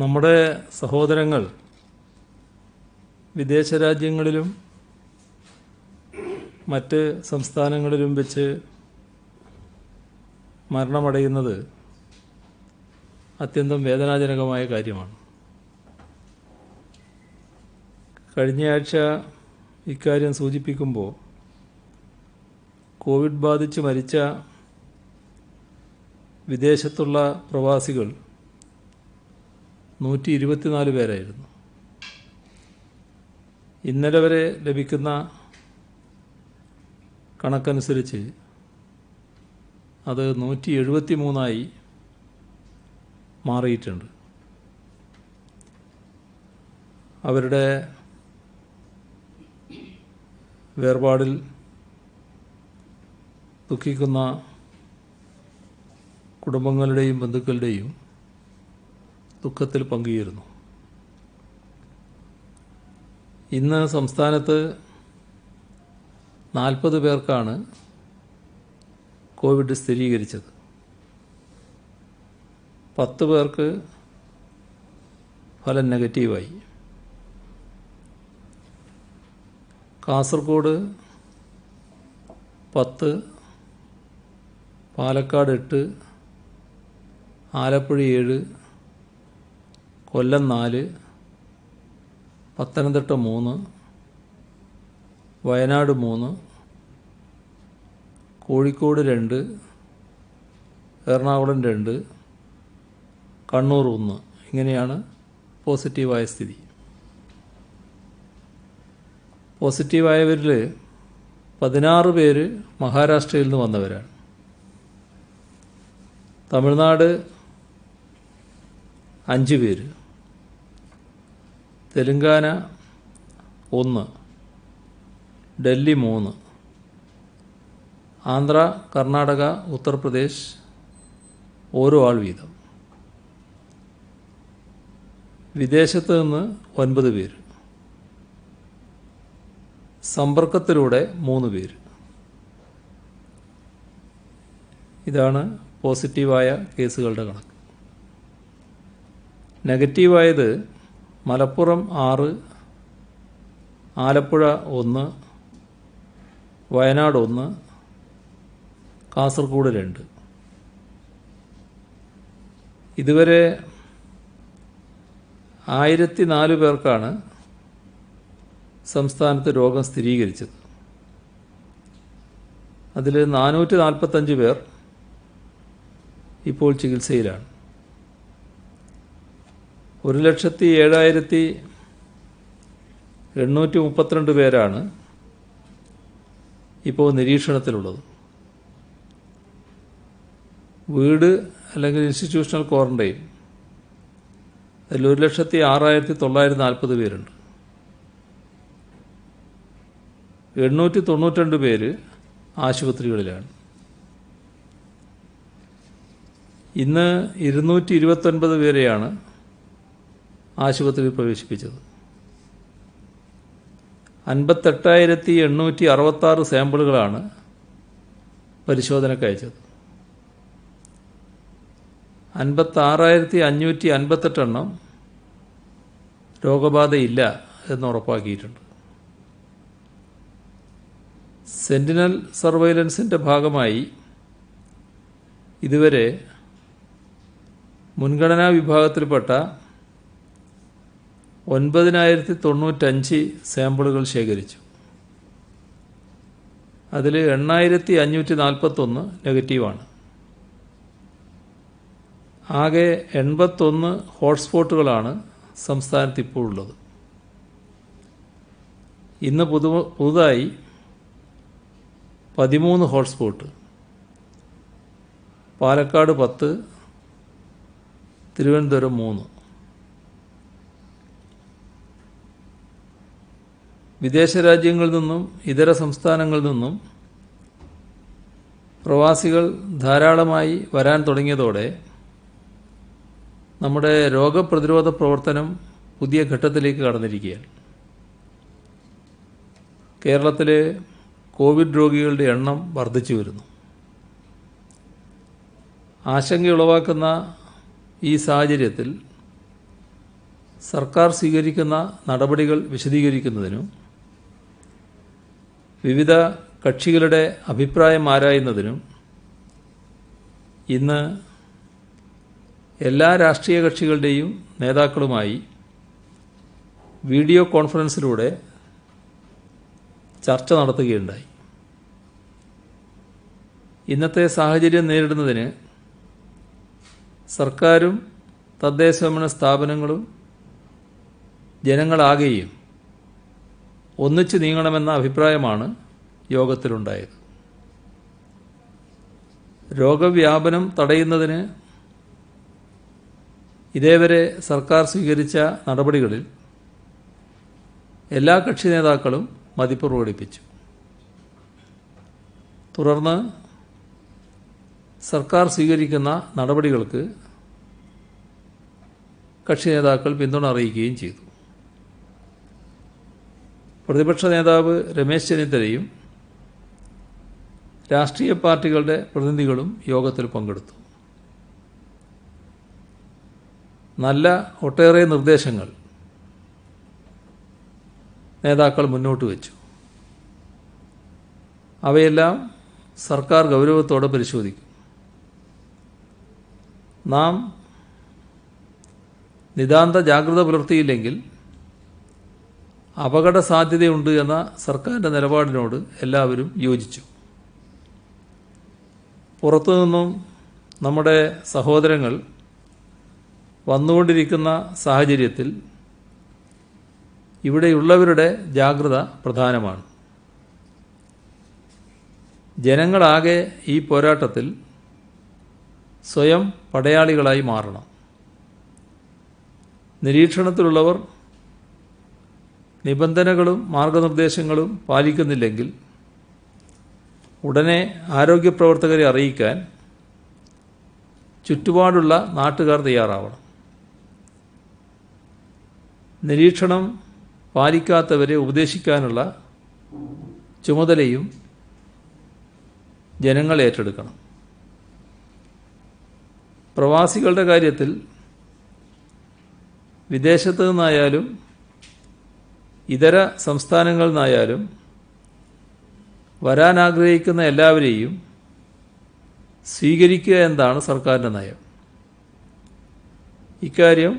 നമ്മുടെ സഹോദരങ്ങൾ വിദേശ രാജ്യങ്ങളിലും മറ്റ് സംസ്ഥാനങ്ങളിലും വെച്ച് മരണമടയുന്നത് അത്യന്തം വേദനാജനകമായ കാര്യമാണ്. കഴിഞ്ഞയാഴ്ച ഇക്കാര്യം സൂചിപ്പിക്കുമ്പോൾ കോവിഡ് ബാധിച്ച് മരിച്ച വിദേശത്തുള്ള പ്രവാസികൾ 124 പേരായിരുന്നു. ഇന്നലെ വരെ ലഭിക്കുന്ന കണക്കനുസരിച്ച് അത് 173 മാറിയിട്ടുണ്ട്. അവരുടെ വേർപാടിൽ ദുഃഖിക്കുന്ന കുടുംബങ്ങളുടെയും ബന്ധുക്കളുടെയും ദുഃഖത്തിൽ പങ്കുചേരുന്നു. ഇന്ന് സംസ്ഥാനത്ത് 40 പേർക്കാണ് കോവിഡ് സ്ഥിരീകരിച്ചത്. 10 പേർക്ക് ഫലം നെഗറ്റീവായി. കാസർഗോഡ് 10, പാലക്കാട് 8, ആലപ്പുഴ 7, കൊല്ലം 4, പത്തനംതിട്ട 3, വയനാട് 3, കോഴിക്കോട് 2, എറണാകുളം 2, കണ്ണൂർ 1. ഇങ്ങനെയാണ് പോസിറ്റീവായ സ്ഥിതി. പോസിറ്റീവായവരിൽ 16 പേര് മഹാരാഷ്ട്രയിൽ നിന്ന് വന്നവരാണ്. തമിഴ്നാട് 5 പേര്, തെലുങ്കാന 1, ഡൽഹി 3, ആന്ധ്ര, കർണാടക, ഉത്തർപ്രദേശ് ഓരോ ആൾ വീതം. വിദേശത്ത് നിന്ന് 9 പേര്, സമ്പർക്കത്തിലൂടെ 3 പേര്. ഇതാണ് പോസിറ്റീവായ കേസുകളുടെ കണക്ക്. നെഗറ്റീവായത് മലപ്പുറം 6, ആലപ്പുഴ 1, വയനാട് 1, കാസർഗോഡ് 2. ഇതുവരെ 1004 പേർക്കാണ് സംസ്ഥാനത്ത് രോഗം സ്ഥിരീകരിച്ചത്. അതിൽ 445 പേർ ഇപ്പോൾ ചികിത്സയിലാണ്. 1,07,832 പേരാണ് ഇപ്പോൾ നിരീക്ഷണത്തിലുള്ളത്. വീട് അല്ലെങ്കിൽ ഇൻസ്റ്റിറ്റ്യൂഷണൽ ക്വാറന്റൈൻ അതിൽ 1,06,940 പേരുണ്ട്. 892 പേര് ആശുപത്രികളിലാണ്. ഇന്ന് 229 പേരെയാണ് ആശുപത്രിയിൽ പ്രവേശിപ്പിച്ചത്. 58,866 സാമ്പിളുകളാണ് പരിശോധനയ്ക്ക് അയച്ചത്. 56,558 എണ്ണം രോഗബാധയില്ല എന്ന് ഉറപ്പാക്കിയിട്ടുണ്ട്. സെന്റിനൽ സർവൈലൻസിൻ്റെ ഭാഗമായി ഇതുവരെ മുൻഗണനാ വിഭാഗത്തിൽപ്പെട്ട 9,095 സാമ്പിളുകൾ ശേഖരിച്ചു. അതിൽ 8,541 നെഗറ്റീവാണ്. ആകെ 81 ഹോട്ട്സ്പോട്ടുകളാണ് സംസ്ഥാനത്ത് ഇപ്പോൾ ഉള്ളത്. ഇന്ന് പുതുതായി 13 ഹോട്ട്സ്പോട്ട്, പാലക്കാട് 10, തിരുവനന്തപുരം 3. വിദേശ രാജ്യങ്ങളിൽ നിന്നും ഇതര സംസ്ഥാനങ്ങളിൽ നിന്നും പ്രവാസികൾ ധാരാളമായി വരാൻ തുടങ്ങിയതോടെ നമ്മുടെ രോഗപ്രതിരോധ പ്രവർത്തനം പുതിയ ഘട്ടത്തിലേക്ക് കടന്നിരിക്കുകയാണ്. കേരളത്തിലെ കോവിഡ് രോഗികളുടെ എണ്ണം വർദ്ധിച്ചു വരുന്നു. ആശങ്കയുളവാക്കുന്ന ഈ സാഹചര്യത്തിൽ സർക്കാർ സ്വീകരിക്കുന്ന നടപടികൾ വിശദീകരിക്കുന്നതിനും വിവിധ കക്ഷികളുടെ അഭിപ്രായം ആരായുന്നതിനും ഇന്ന് എല്ലാ രാഷ്ട്രീയ കക്ഷികളുടെയും നേതാക്കളുമായി വീഡിയോ കോൺഫറൻസിലൂടെ ചർച്ച നടത്തുകയുണ്ടായി. ഇന്നത്തെ സാഹചര്യം നേരിടുന്നതിന് സർക്കാരും തദ്ദേശഭരണ സ്ഥാപനങ്ങളും ജനങ്ങളാകെയും ഒന്നിച്ചു നീങ്ങണമെന്ന അഭിപ്രായമാണ് യോഗത്തിലുണ്ടായത്. രോഗവ്യാപനം തടയുന്നതിന് ഇതേവരെ സർക്കാർ സ്വീകരിച്ച നടപടികളിൽ എല്ലാ കക്ഷി നേതാക്കളും മതിപ്പ് പ്രകടിപ്പിച്ചു. തുടർന്ന് സർക്കാർ സ്വീകരിക്കുന്ന നടപടികൾക്ക് കക്ഷി നേതാക്കൾ പിന്തുണ അറിയിക്കുകയും ചെയ്തു. പ്രതിപക്ഷ നേതാവ് രമേശ് ചെന്നിത്തലയും രാഷ്ട്രീയ പാർട്ടികളുടെ പ്രതിനിധികളും യോഗത്തിൽ പങ്കെടുത്തു. നല്ല ഒട്ടേറെ നിർദ്ദേശങ്ങൾ നേതാക്കൾ മുന്നോട്ട് വച്ചു. അവയെല്ലാം സർക്കാർ ഗൗരവത്തോടെ പരിശോധിക്കും. നാം നിതാന്ത ജാഗ്രത പുലർത്തിയില്ലെങ്കിൽ അപകട സാധ്യതയുണ്ട് എന്ന സർക്കാരിൻ്റെ നിലപാടിനോട് എല്ലാവരും യോജിച്ചു. പുറത്തുനിന്നും നമ്മുടെ സഹോദരങ്ങൾ വന്നുകൊണ്ടിരിക്കുന്ന സാഹചര്യത്തിൽ ഇവിടെയുള്ളവരുടെ ജാഗ്രത പ്രധാനമാണ്. ജനങ്ങളാകെ ഈ പോരാട്ടത്തിൽ സ്വയം പടയാളികളായി മാറണം. നിരീക്ഷണത്തിലുള്ളവർ നിബന്ധനകളും മാർഗനിർദ്ദേശങ്ങളും പാലിക്കുന്നില്ലെങ്കിൽ ഉടനെ ആരോഗ്യപ്രവർത്തകരെ അറിയിക്കാൻ ചുറ്റുപാടുള്ള നാട്ടുകാർ തയ്യാറാവണം. നിരീക്ഷണം പാലിക്കാത്തവരെ ഉപദേശിക്കാനുള്ള ചുമതലയും ജനങ്ങൾ ഏറ്റെടുക്കണം. പ്രവാസികളുടെ കാര്യത്തിൽ വിദേശത്തു നിന്നായാലും ഇതര സംസ്ഥാനങ്ങളിൽ നിന്നായാലും വരാനാഗ്രഹിക്കുന്ന എല്ലാവരെയും സ്വീകരിക്കുക എന്നതാണ് സർക്കാരിൻ്റെ നയം. ഇക്കാര്യം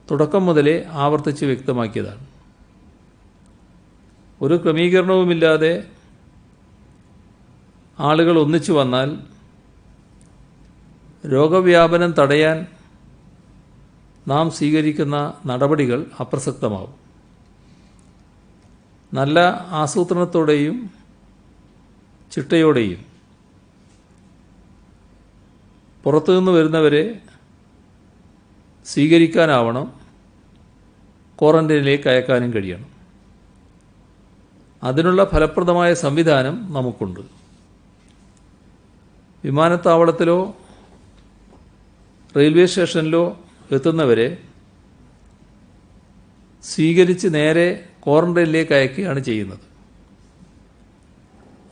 തുടക്കം മുതലേ ആവർത്തിച്ച് വ്യക്തമാക്കിയതാണ്. ഒരു ക്രമീകരണവുമില്ലാതെ ആളുകൾ ഒന്നിച്ചു വന്നാൽ രോഗവ്യാപനം തടയാൻ നാം സ്വീകരിക്കുന്ന നടപടികൾ അപ്രസക്തമാവും. നല്ല ആസൂത്രണത്തോടെയും ചിട്ടയോടെയും പുറത്തുനിന്ന് വരുന്നവരെ സ്വീകരിക്കാനാവണം, ക്വാറന്റൈനിലേക്ക് അയക്കാനും കഴിയണം. അതിനുള്ള ഫലപ്രദമായ സംവിധാനം നമുക്കുണ്ട്. വിമാനത്താവളത്തിലോ റെയിൽവേ സ്റ്റേഷനിലോ എത്തുന്നവരെ സ്വീകരിച്ച് നേരെ ക്വാറന്റൈനിലേക്ക് അയക്കുകയാണ് ചെയ്യുന്നത്.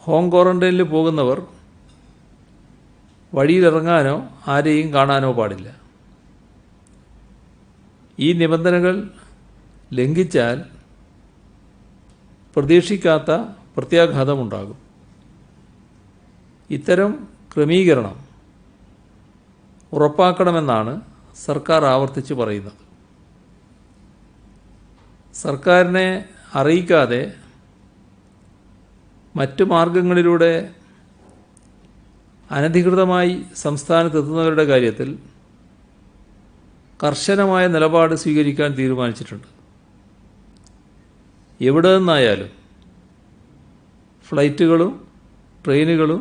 ഹോം ക്വാറന്റൈനിൽ പോകുന്നവർ വഴിയിലിറങ്ങാനോ ആരെയും കാണാനോ പാടില്ല. ഈ നിബന്ധനകൾ ലംഘിച്ചാൽ പ്രതീക്ഷിക്കാത്ത പ്രത്യാഘാതമുണ്ടാകും. ഇത്തരം ക്രമീകരണം ഉറപ്പാക്കണമെന്നാണ് സർക്കാർ ആവർത്തിച്ച് പറയുന്നത്. സർക്കാരിനെ അറിയിക്കാതെ മറ്റു മാർഗങ്ങളിലൂടെ അനധികൃതമായി സംസ്ഥാനത്തെത്തുന്നവരുടെ കാര്യത്തിൽ കർശനമായ നിലപാട് സ്വീകരിക്കാൻ തീരുമാനിച്ചിട്ടുണ്ട്. എവിടെ നിന്നായാലും ഫ്ലൈറ്റുകളും ട്രെയിനുകളും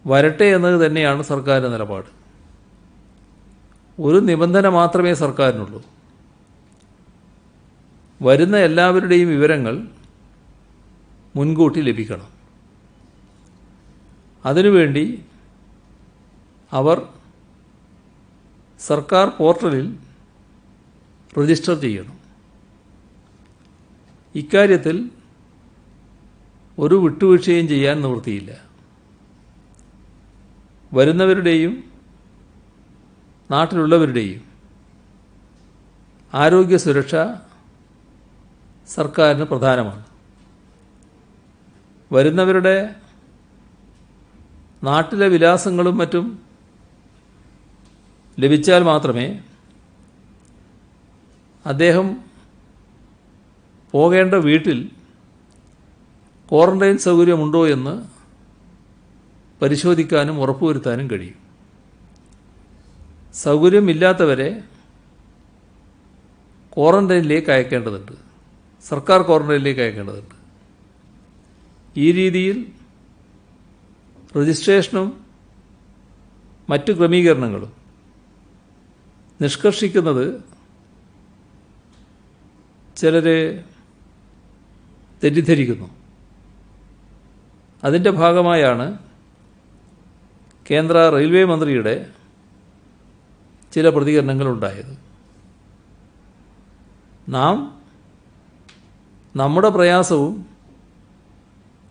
വരട്ടെ എന്നത് തന്നെയാണ് സർക്കാരിൻ്റെ നിലപാട്. ഒരു നിബന്ധന മാത്രമേ സർക്കാരിനുള്ളൂ. വരുന്ന എല്ലാവരുടെയും വിവരങ്ങൾ മുൻകൂട്ടി ലഭിക്കണം. അതിനുവേണ്ടി അവർ സർക്കാർ പോർട്ടലിൽ രജിസ്റ്റർ ചെയ്യണം. ഇക്കാര്യത്തിൽ ഒരു വിട്ടുവീഴ്ചയും ചെയ്യാൻ നിവൃത്തിയില്ല. വരുന്നവരുടെയും നാട്ടിലുള്ളവരുടെയും ആരോഗ്യ സുരക്ഷ സർക്കാരിന് പ്രധാനമാണ്. വരുന്നവരുടെ നാട്ടിലെ വിലാസങ്ങളും മറ്റും ലഭിച്ചാൽ മാത്രമേ അദ്ദേഹം പോകേണ്ട വീട്ടിൽ ക്വാറന്റൈൻ സൗകര്യമുണ്ടോ എന്ന് പരിശോധിക്കാനും ഉറപ്പുവരുത്താനും കഴിയും. സൗകര്യമില്ലാത്തവരെ ക്വാറന്റൈനിലേക്ക് അയക്കേണ്ടതുണ്ട്, സർക്കാർ ക്വാറന്റൈനിലേക്ക് അയക്കേണ്ടതുണ്ട്. ഈ രീതിയിൽ രജിസ്ട്രേഷനും മറ്റു ക്രമീകരണങ്ങളും നിഷ്കർഷിക്കുന്നത് ചിലർ തെറ്റിദ്ധരിക്കുന്നു. അതിൻ്റെ ഭാഗമായാണ് കേന്ദ്ര റെയിൽവേ മന്ത്രിയുടെ ചില പ്രതികരണങ്ങളുണ്ടായത്. നാം നമ്മുടെ പ്രയാസവും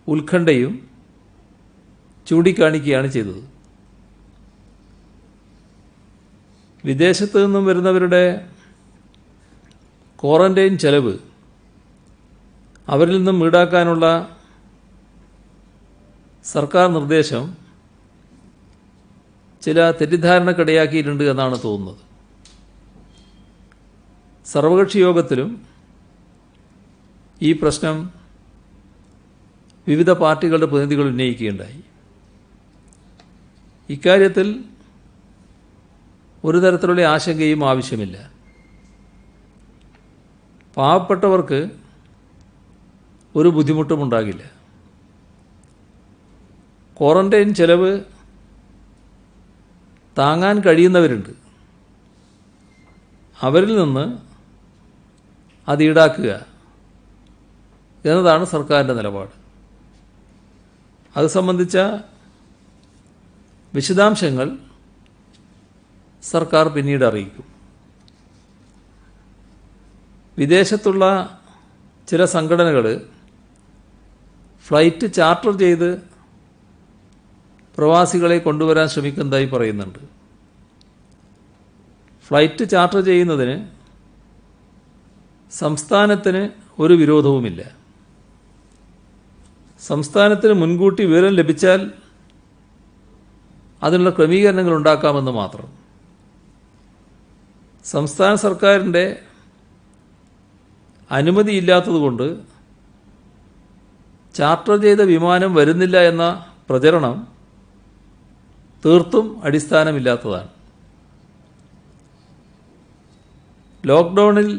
ഉത്കണ്ഠയും ചൂണ്ടിക്കാണിക്കുകയാണ് ചെയ്തത്. വിദേശത്തു നിന്നും വരുന്നവരുടെ ക്വാറന്റൈൻ ചെലവ് അവരിൽ നിന്നും ഈടാക്കാനുള്ള സർക്കാർ നിർദ്ദേശം ചില തെറ്റിദ്ധാരണക്കിടയാക്കിയിട്ടുണ്ട് എന്നാണ് തോന്നുന്നത്. സർവകക്ഷി യോഗത്തിലും ഈ പ്രശ്നം വിവിധ പാർട്ടികളുടെ പ്രതിനിധികൾ ഉന്നയിക്കുകയുണ്ടായി. ഇക്കാര്യത്തിൽ ഒരു തരത്തിലുള്ള ആശങ്കയും ആവശ്യമില്ല. പാവപ്പെട്ടവർക്ക് ഒരു ബുദ്ധിമുട്ടും ഉണ്ടാകില്ല. ക്വാറന്റൈൻ ചെലവ് താങ്ങാൻ കഴിയുന്നവരുണ്ട്, അവരിൽ നിന്ന് അത് ഈടാക്കുക എന്നതാണ് സർക്കാരിൻ്റെ നിലപാട്. അത് സംബന്ധിച്ച വിശദാംശങ്ങൾ സർക്കാർ പിന്നീട് അറിയിക്കും. വിദേശത്തുള്ള ചില സംഘടനകൾ ഫ്ലൈറ്റ് ചാർട്ടർ ചെയ്ത് പ്രവാസികളെ കൊണ്ടുവരാൻ ശ്രമിക്കുന്നതായി പറയുന്നുണ്ട്. ഫ്ലൈറ്റ് ചാർട്ടർ ചെയ്യുന്നതിന് സംസ്ഥാനത്തിന് ഒരു വിരോധവുമില്ല. സംസ്ഥാനത്തിന് മുൻകൂട്ടി വിവരം ലഭിച്ചാൽ അതിനുള്ള ക്രമീകരണങ്ങൾ ഉണ്ടാക്കാമെന്ന് മാത്രം. സംസ്ഥാന സർക്കാരിൻ്റെ അനുമതിയില്ലാത്തതുകൊണ്ട് ചാർട്ടർ ചെയ്ത വിമാനം വരുന്നില്ല എന്ന പ്രചരണം തീർത്തും അടിസ്ഥാനമില്ലാത്തതാണ്. ലോക്ക്ഡൗണിൽ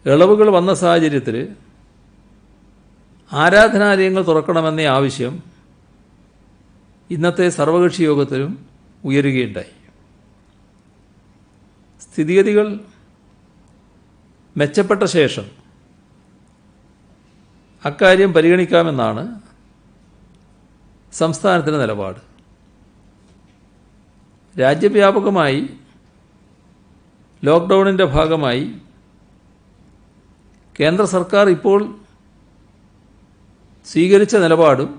ഇളവുകൾ വന്ന സാഹചര്യത്തിൽ ആരാധനാലയങ്ങൾ തുറക്കണമെന്ന ആവശ്യം ഇന്നത്തെ സർവകക്ഷി യോഗത്തിലും ഉയരുകയുണ്ടായി. സ്ഥിതിഗതികൾ മെച്ചപ്പെട്ട ശേഷം അക്കാര്യം പരിഗണിക്കാമെന്നാണ് സംസ്ഥാനത്തിൻ്റെ നിലപാട്. രാജ്യവ്യാപകമായി ലോക്ക്ഡൗണിൻ്റെ ഭാഗമായി കേന്ദ്ര സർക്കാർ ഇപ്പോൾ സ്വീകരിച്ച നിലപാടും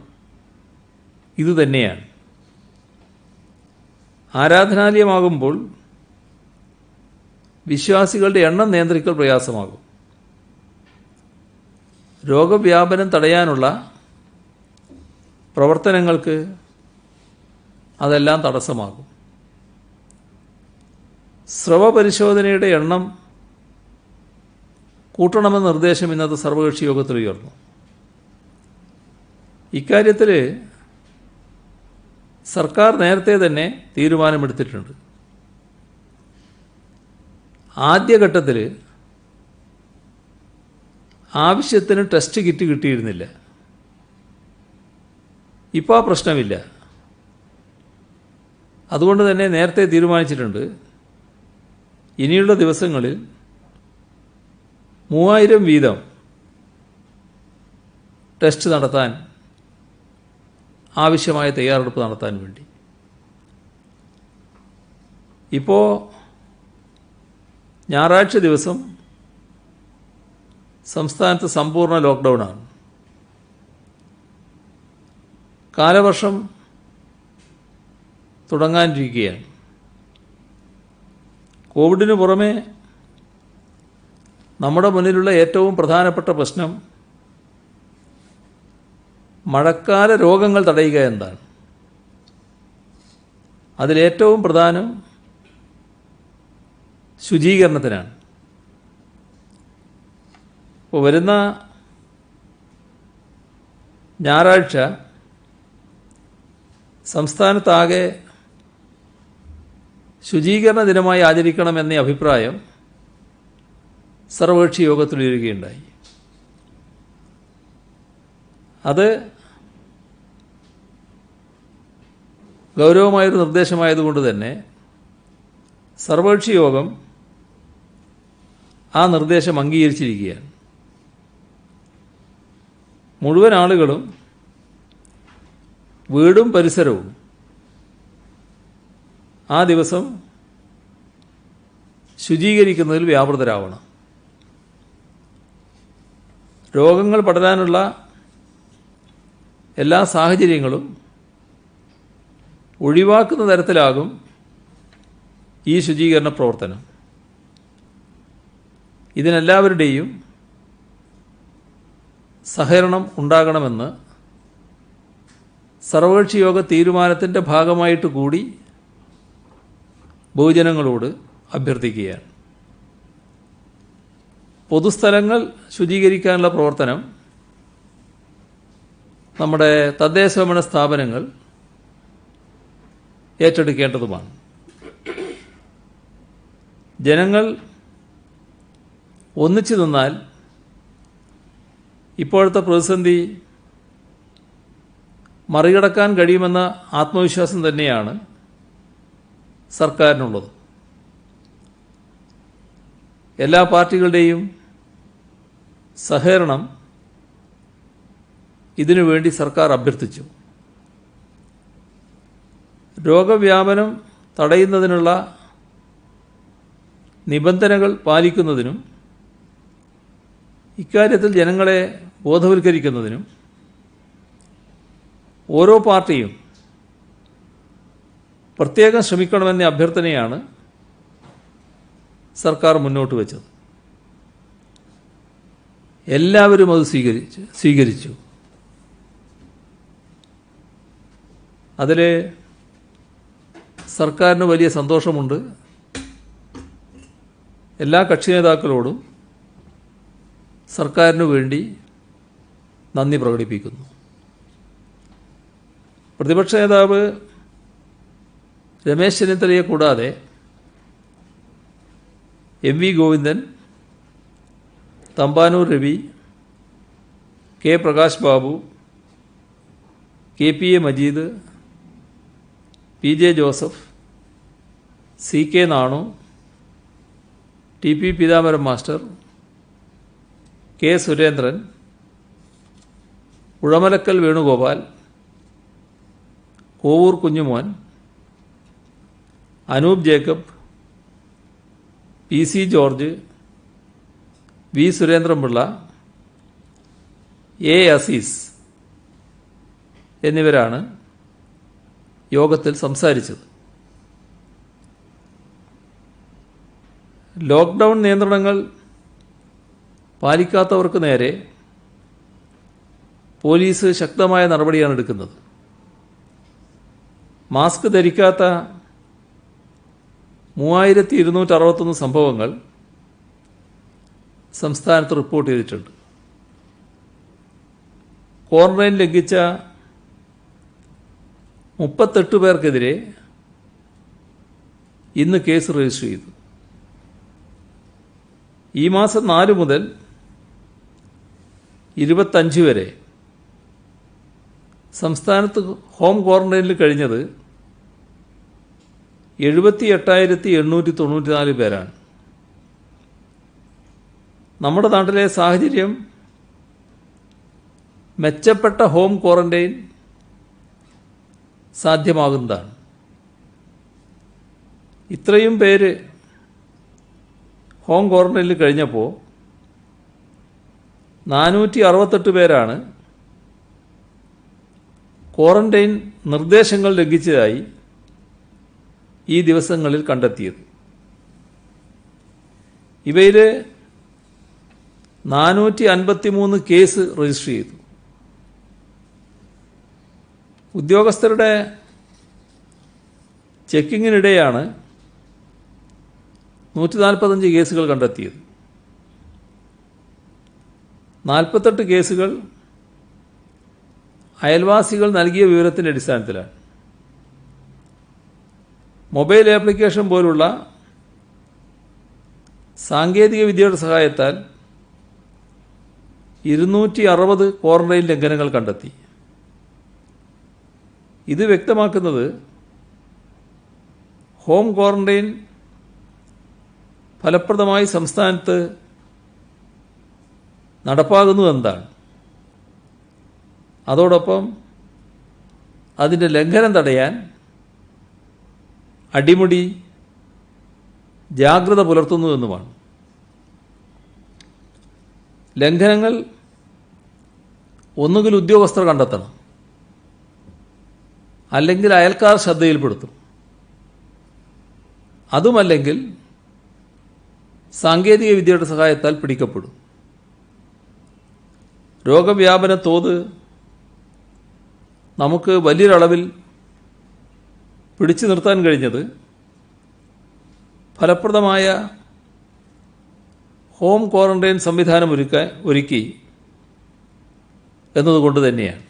ഇതുതന്നെയാണ്. ആരാധനാലയമാകുമ്പോൾ വിശ്വാസികളുടെ എണ്ണം നിയന്ത്രിക്കൽ പ്രയാസമാകും. രോഗവ്യാപനം തടയാനുള്ള പ്രവർത്തനങ്ങൾക്ക് അതെല്ലാം തടസ്സമാകും. സ്രവ പരിശോധനയുടെ എണ്ണം കൂട്ടണമെന്ന നിർദ്ദേശം ഇന്നത്തെ സർവകക്ഷി യോഗത്തിൽ ഉയർന്നു. ഇക്കാര്യത്തിൽ സർക്കാർ നേരത്തെ തന്നെ തീരുമാനമെടുത്തിട്ടുണ്ട്. ആദ്യഘട്ടത്തിൽ ആവശ്യത്തിന് ടെസ്റ്റ് കിറ്റ് കിട്ടിയിരുന്നില്ല. ഇപ്പോൾ ആ പ്രശ്നമില്ല. അതുകൊണ്ട് തന്നെ നേരത്തെ തീരുമാനിച്ചിട്ടുണ്ട്, ഇനിയുള്ള ദിവസങ്ങളിൽ 3000 വീതം ടെസ്റ്റ് നടത്താൻ ആവശ്യമായ തയ്യാറെടുപ്പ് നടത്താൻ വേണ്ടി. ഇപ്പോൾ ഞായറാഴ്ച ദിവസം സംസ്ഥാനത്ത് സമ്പൂർണ്ണ ലോക്ക്ഡൗണാണ്. കാലവർഷം തുടങ്ങാനിരിക്കുകയാണ്. കോവിഡിന് പുറമെ നമ്മുടെ മുന്നിലുള്ള ഏറ്റവും പ്രധാനപ്പെട്ട പ്രശ്നം മഴക്കാല രോഗങ്ങൾ തടയുക എന്നതാണ്. അതിലേറ്റവും പ്രധാനം ശുചീകരണത്തിനാണ്. ഇപ്പോൾ വരുന്ന ഞായറാഴ്ച സംസ്ഥാനത്താകെ ശുചീകരണ ദിനമായി ആചരിക്കണമെന്ന അഭിപ്രായം സർവകക്ഷി യോഗത്തിൽ ഉയരുകയുണ്ടായി. അത് ഗൗരവമായൊരു നിർദ്ദേശമായതുകൊണ്ട് തന്നെ സർവകക്ഷി യോഗം ആ നിർദ്ദേശം അംഗീകരിച്ചിരിക്കുകയാണ്. മുഴുവൻ ആളുകളും വീടും പരിസരവും ആ ദിവസം ശുചീകരിക്കുന്നതിൽ വ്യാപൃതരാവണം. രോഗങ്ങൾ പടരാനുള്ള എല്ലാ സാഹചര്യങ്ങളും ഒഴിവാക്കുന്ന തരത്തിലാകും ഈ ശുചീകരണ പ്രവർത്തനം. ഇതിനെല്ലാവരുടെയും സഹകരണം ഉണ്ടാകണമെന്ന് സർവകക്ഷി യോഗ തീരുമാനത്തിൻ്റെ ഭാഗമായിട്ട് കൂടി ബഹുജനങ്ങളോട് അഭ്യർത്ഥിക്കുകയാണ്. പൊതുസ്ഥലങ്ങൾ ശുചീകരിക്കാനുള്ള പ്രവർത്തനം നമ്മുടെ തദ്ദേശഭരണ സ്ഥാപനങ്ങൾ ഏറ്റെടുക്കേണ്ടതുമാണ്. ജനങ്ങൾ ഒന്നിച്ചു നിന്നാൽ ഇപ്പോഴത്തെ പ്രതിസന്ധി മറികടക്കാൻ കഴിയുമെന്ന ആത്മവിശ്വാസം തന്നെയാണ് സർക്കാരിനുള്ളത്. എല്ലാ പാർട്ടികളുടെയും സഹകരണം ഇതിനുവേണ്ടി സർക്കാർ അഭ്യർത്ഥിച്ചു. രോഗവ്യാപനം തടയുന്നതിനുള്ള നിബന്ധനകൾ പാലിക്കുന്നതിനും ഇക്കാര്യത്തിൽ ജനങ്ങളെ ബോധവൽക്കരിക്കുന്നതിനും ഓരോ പാർട്ടിയും പ്രത്യേകം ശ്രമിക്കണമെന്ന അഭ്യർത്ഥനയാണ് സർക്കാർ മുന്നോട്ട് വച്ചത്. എല്ലാവരും അത് സ്വീകരിച്ചു. അതിൽ സർക്കാരിന് വലിയ സന്തോഷമുണ്ട്. എല്ലാ കക്ഷി നേതാക്കളോടും സർക്കാരിനു വേണ്ടി നന്ദി പ്രകടിപ്പിക്കുന്നു. പ്രതിപക്ഷ നേതാവ് രമേശ് ചെന്നിത്തലയെ കൂടാതെ MV. Govindan, Thampanoor Ravi, K. Prakash Babu, KPA. Majeed, PJ. Joseph, CK. Nanu, TP. Peethambaram master, K. Surendran, Uzhamalakkal Venugopal, Kovoor Kunjumon, Anoop Jacob, PC. George, V. Surendran Pillai, A. Azeez എന്നിവരാണ് യോഗത്തിൽ സംസാരിച്ചത്. ലോക്ക്ഡൗൺ നിയന്ത്രണങ്ങൾ പാലിക്കാത്തവർക്ക് നേരെ പോലീസ് ശക്തമായ നടപടിയാണ് എടുക്കുന്നത്. മാസ്ക് ധരിക്കാത്ത 3261 സംഭവങ്ങൾ സംസ്ഥാനത്ത് റിപ്പോർട്ട് ചെയ്തിട്ടുണ്ട്. ക്വാറന്റൈൻ ലംഘിച്ച 38 പേർക്കെതിരെ ഇന്ന് കേസ് രജിസ്റ്റർ ചെയ്തു. ഈ മാസം 4 മുതൽ 25 വരെ സംസ്ഥാനത്ത് ഹോം ക്വാറന്റൈനിൽ കഴിഞ്ഞത് 78,894 പേരാണ്. നമ്മുടെ നാട്ടിലെ സാഹചര്യം മെച്ചപ്പെട്ട ഹോം ക്വാറന്റൈൻ സാധ്യമാകുന്നതാണ്. ഇത്രയും പേര് ഹോം ക്വാറന്റൈനിൽ കഴിഞ്ഞപ്പോൾ 468 പേരാണ് ക്വാറന്റൈൻ നിർദ്ദേശങ്ങൾ ലംഘിച്ചതായി ഈ ദിവസങ്ങളിൽ കണ്ടെത്തിയത്. ഇവയിൽ 453 കേസ് രജിസ്റ്റർ ചെയ്തു. ഉദ്യോഗസ്ഥരുടെ ചെക്കിങ്ങിനിടെയാണ് 145 കേസുകൾ കണ്ടെത്തിയത്. 48 കേസുകൾ അയൽവാസികൾ നൽകിയ വിവരത്തിൻ്റെ അടിസ്ഥാനത്തിലാണ്. മൊബൈൽ ആപ്ലിക്കേഷൻ പോലുള്ള സാങ്കേതിക വിദ്യയുടെ സഹായത്താൽ 260 ക്വാറന്റൈൻ ലംഘനങ്ങൾ കണ്ടെത്തി. ഇത് വ്യക്തമാക്കുന്നത് ഹോം ക്വാറന്റൈൻ ഫലപ്രദമായി സംസ്ഥാനത്ത് നടപ്പാകുന്നു എന്നതാണ്. അതോടൊപ്പം അതിൻ്റെ ലംഘനം തടയാൻ അടിമുടി ജാഗ്രത പുലർത്തുന്നു എന്നുമാണ്. ലംഘനങ്ങൾ ഒന്നുകിൽ ഉദ്യോഗസ്ഥർ കണ്ടെത്തണം, അല്ലെങ്കിൽ അയൽക്കാർ ശ്രദ്ധയിൽപ്പെടുത്തും, അതുമല്ലെങ്കിൽ സാങ്കേതിക വിദ്യയുടെ സഹായത്താൽ പിടിക്കപ്പെടും. രോഗവ്യാപന തോത് നമുക്ക് വലിയൊരളവിൽ പിടിച്ചു നിർത്താൻ കഴിഞ്ഞത് ഫലപ്രദമായ ഹോം ക്വാറന്റൈൻ സംവിധാനം ഒരുക്കി എന്നതുകൊണ്ട് തന്നെയാണ്.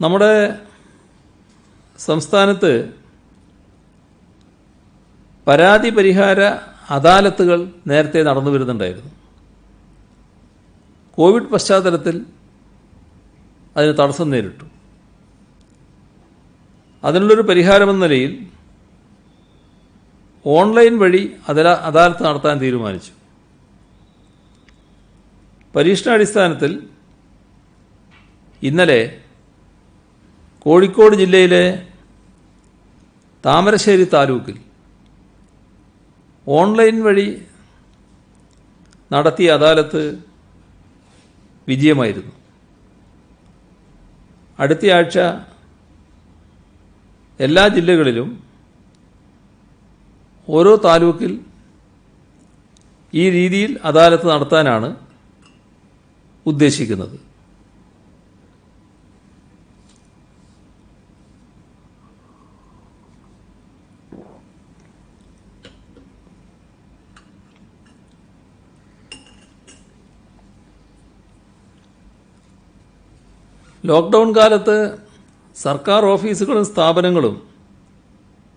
നമ്മുടെ സംസ്ഥാനത്ത് പരാതി പരിഹാര അദാലത്തുകൾ നേരത്തെ നടന്നു വരുന്നുണ്ടായിരുന്നു. കോവിഡ് പശ്ചാത്തലത്തിൽ അതിന് തടസ്സം നേരിട്ടു. അതിനുള്ളൊരു പരിഹാരമെന്ന നിലയിൽ ഓൺലൈൻ വഴി അദാലത്ത് നടത്താൻ തീരുമാനിച്ചു. പരീക്ഷണാടിസ്ഥാനത്തിൽ ഇന്നലെ കോഴിക്കോട് ജില്ലയിലെ താമരശ്ശേരി താലൂക്കിൽ ഓൺലൈൻ വഴി നടത്തിയ അദാലത്ത് വിജയമായിരുന്നു. അടുത്തയാഴ്ച എല്ലാ ജില്ലകളിലും ഓരോ താലൂക്കിൽ ഈ രീതിയിൽ അദാലത്ത് നടത്താനാണ് ഉദ്ദേശിക്കുന്നത്. ലോക്ക്ഡൗൺ കാലത്ത് സർക്കാർ ഓഫീസുകളും സ്ഥാപനങ്ങളും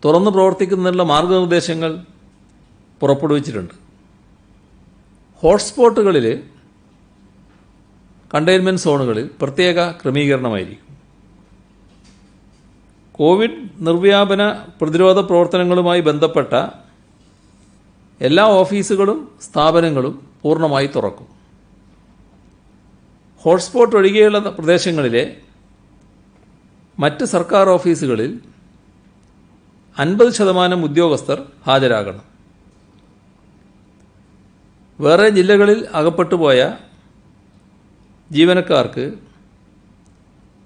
തുറന്നു പ്രവർത്തിക്കുന്നതിനുള്ള മാർഗനിർദ്ദേശങ്ങൾ പുറപ്പെടുവിച്ചിട്ടുണ്ട്. ഹോട്ട്സ്പോട്ടുകളിൽ, കണ്ടെയ്ൻമെൻറ് സോണുകളിൽ പ്രത്യേക ക്രമീകരണമായിരിക്കും. കോവിഡ് നിർവ്യാപന പ്രതിരോധ പ്രവർത്തനങ്ങളുമായി ബന്ധപ്പെട്ട എല്ലാ ഓഫീസുകളും സ്ഥാപനങ്ങളും പൂർണ്ണമായി തുറക്കും. ഹോട്ട്സ്പോട്ട് ഒഴികെയുള്ള പ്രദേശങ്ങളിലെ മറ്റ് സർക്കാർ ഓഫീസുകളിൽ 50% ഉദ്യോഗസ്ഥർ ഹാജരാകണം. വേറെ ജില്ലകളിൽ അകപ്പെട്ടുപോയ ജീവനക്കാർക്ക്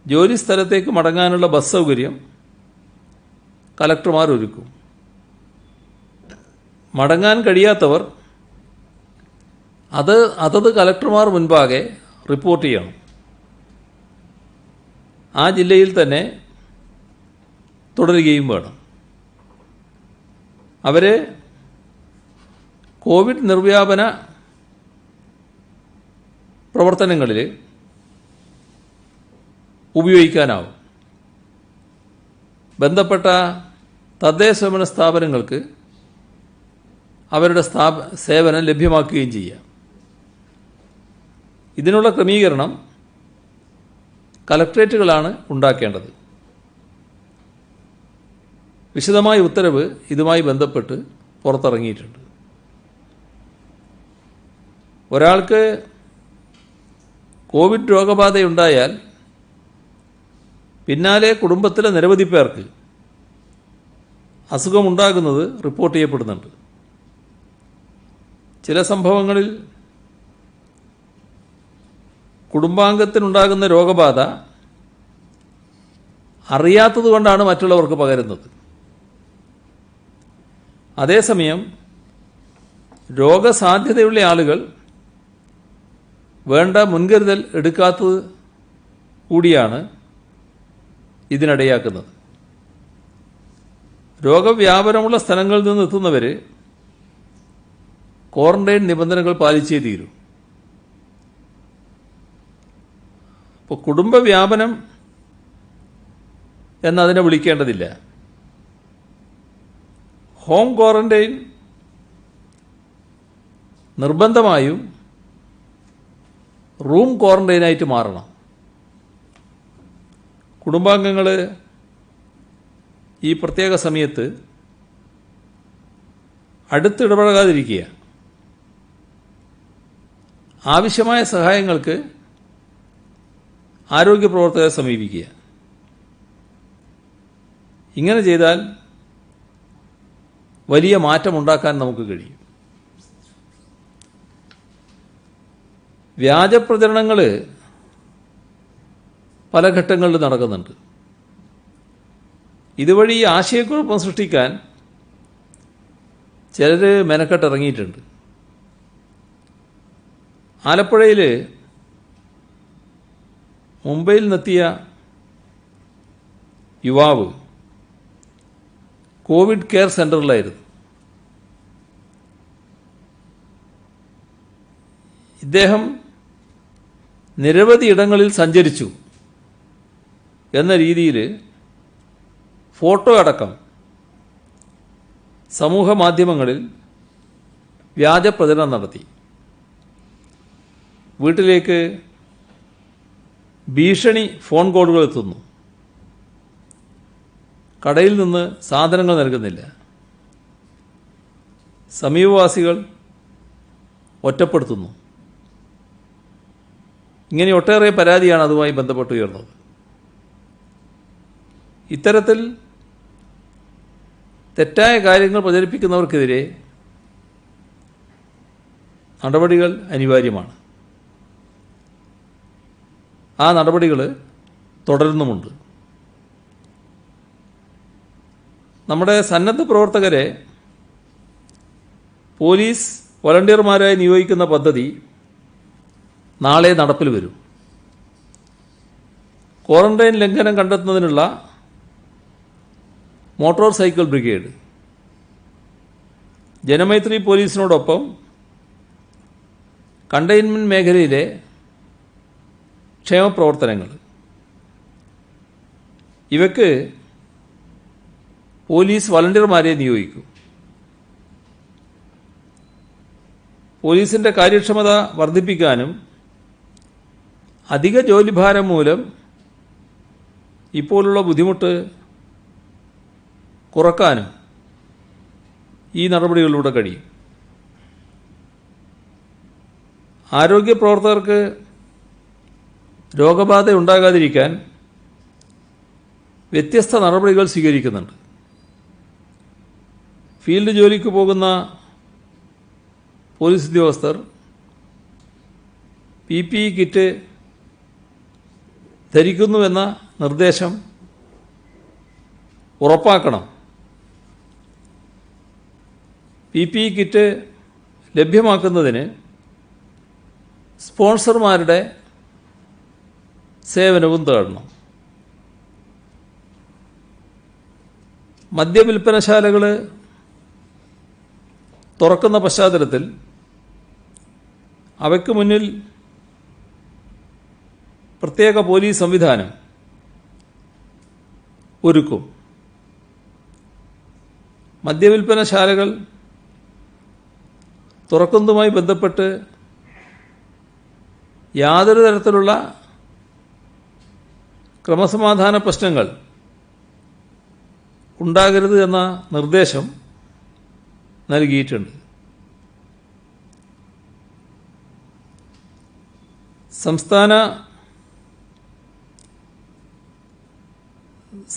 ജോലിസ്ഥലത്തേക്ക് മടങ്ങാനുള്ള ബസ് സൗകര്യം കലക്ടർമാർ ഒരുക്കും. മടങ്ങാൻ കഴിയാത്തവർ അതത് കലക്ടർമാർ മുൻപാകെ റിപ്പോർട്ട് ചെയ്യണം. ആ ജില്ലയിൽ തന്നെ തുടരുകയും വേണം. അവരെ കോവിഡ് നിർവ്യാപന പ്രവർത്തനങ്ങളിൽ ഉപയോഗിക്കാനാവും. ബന്ധപ്പെട്ട തദ്ദേശഭരണ സ്ഥാപനങ്ങൾക്ക് അവരുടെ സേവനം ലഭ്യമാക്കുകയും ചെയ്യാം. ഇതിനുള്ള ക്രമീകരണം കലക്ട്രേറ്റുകളാണ് ഉണ്ടാക്കേണ്ടത്. വിശദമായ ഉത്തരവ് ഇതുമായി ബന്ധപ്പെട്ട് പുറത്തിറങ്ങിയിട്ടുണ്ട്. ഒരാൾക്ക് കോവിഡ് രോഗബാധയുണ്ടായാൽ പിന്നാലെ കുടുംബത്തിലെ നിരവധി പേർക്ക് അസുഖമുണ്ടാകുന്നത് റിപ്പോർട്ട് ചെയ്യപ്പെടുന്നുണ്ട്. ചില സംഭവങ്ങളിൽ കുടുംബാംഗത്തിനുണ്ടാകുന്ന രോഗബാധ അറിയാത്തതുകൊണ്ടാണ് മറ്റുള്ളവർക്ക് പകരുന്നത്. അതേസമയം രോഗസാധ്യതയുള്ള ആളുകൾ വേണ്ട മുൻകരുതൽ എടുക്കാത്തത് കൂടിയാണ് ഇതിനിടയാക്കുന്നത്. രോഗവ്യാപനമുള്ള സ്ഥലങ്ങളിൽ നിന്ന് എത്തുന്നവർ ക്വാറന്റൈൻ നിബന്ധനകൾ പാലിച്ചേ തീരൂ. ഇപ്പോൾ കുടുംബവ്യാപനം എന്നതിനെ വിളിക്കേണ്ടതില്ല. ഹോം ക്വാറന്റൈൻ നിർബന്ധമായും റൂം ക്വാറന്റൈനായിട്ട് മാറണം. കുടുംബാംഗങ്ങൾ ഈ പ്രത്യേക സമയത്ത് അടുത്തിടപഴകാതിരിക്കുക. ആവശ്യമായ സഹായങ്ങൾക്ക് ആരോഗ്യ പ്രവർത്തകരെ സമീപിക്കുക. ഇങ്ങനെ ചെയ്താൽ വലിയ മാറ്റമുണ്ടാക്കാൻ നമുക്ക് കഴിയും. വ്യാജപ്രചരണങ്ങൾ പല ഘട്ടങ്ങളിൽ നടക്കുന്നുണ്ട്. ഇതുവഴി ആശയക്കുഴപ്പം സൃഷ്ടിക്കാൻ ചിലർ മെനക്കെട്ടിറങ്ങിയിട്ടുണ്ട്. ആലപ്പുഴയിൽ മുംബൈയിൽ നിന്നെത്തിയ യുവാവ് കോവിഡ് കെയർ സെൻ്ററിലായിരുന്നു. ഇദ്ദേഹം നിരവധി ഇടങ്ങളിൽ സഞ്ചരിച്ചു എന്ന രീതിയിൽ ഫോട്ടോ അടക്കം സമൂഹ മാധ്യമങ്ങളിൽ വ്യാജപ്രചരണം നടത്തി. വീട്ടിലേക്ക് ഭീഷണി ഫോൺ കോളുകൾ എത്തുന്നു. കടയിൽ നിന്ന് സാധനങ്ങൾ നൽകുന്നില്ല. സമീപവാസികൾ ഒറ്റപ്പെടുത്തുന്നു. ഇങ്ങനെ ഒട്ടേറെ പരാതിയാണ് അതുമായി ബന്ധപ്പെട്ട് ഉയർന്നത്. ഇത്തരത്തിൽ തെറ്റായ കാര്യങ്ങൾ പ്രചരിപ്പിക്കുന്നവർക്കെതിരെ നടപടികൾ അനിവാര്യമാണ്. ആ നടപടികൾ തുടരുന്നുമുണ്ട്. നമ്മുടെ സന്നദ്ധ പ്രവർത്തകരെ പോലീസ് വോളണ്ടിയർമാരായി നിയോഗിക്കുന്ന പദ്ധതി നാളെ നടപ്പിൽ വരും. ക്വാറന്റൈൻ ലംഘനം കണ്ടെത്തുന്നതിനുള്ള മോട്ടോർ സൈക്കിൾ ബ്രിഗേഡ്, ജനമൈത്രി പോലീസിനോടൊപ്പം കണ്ടെയ്ൻമെൻറ്റ് മേഖലയിലെ ക്ഷേമപ്രവർത്തനങ്ങൾ, ഇവയ്ക്ക് പോലീസ് വളണ്ടിയർമാരെ നിയോഗിക്കും. പോലീസിൻ്റെ കാര്യക്ഷമത വർദ്ധിപ്പിക്കാനും അധിക ജോലിഭാരം മൂലം ഇപ്പോഴുള്ള ബുദ്ധിമുട്ട് കുറക്കാനും ഈ നടപടികളിലൂടെ കഴിയും. ആരോഗ്യ പ്രവർത്തകർക്ക് രോഗബാധ ഉണ്ടാകാതിരിക്കാൻ വ്യത്യസ്ത നടപടികൾ സ്വീകരിക്കുന്നുണ്ട്. ഫീൽഡ് ജോലിക്ക് പോകുന്ന പോലീസ് ഉദ്യോഗസ്ഥർ PPE കിറ്റ് ധരിക്കുന്നുവെന്ന നിർദ്ദേശം ഉറപ്പാക്കണം. PPE കിറ്റ് ലഭ്യമാക്കുന്നതിന് സ്പോൺസർമാരുടെ സേവനവും തേടണം. മദ്യവിൽപ്പനശാലകൾ തുറക്കുന്ന പശ്ചാത്തലത്തിൽ അവയ്ക്ക് മുന്നിൽ പ്രത്യേക പോലീസ് സംവിധാനം ഒരുക്കും. മദ്യവിൽപ്പനശാലകൾ തുറക്കുന്നതുമായി ബന്ധപ്പെട്ട് യാതൊരു തരത്തിലുള്ള ക്രമസമാധാന പ്രശ്നങ്ങൾ ഉണ്ടാകരുത് എന്ന നിർദ്ദേശം നൽകിയിട്ടുണ്ട്.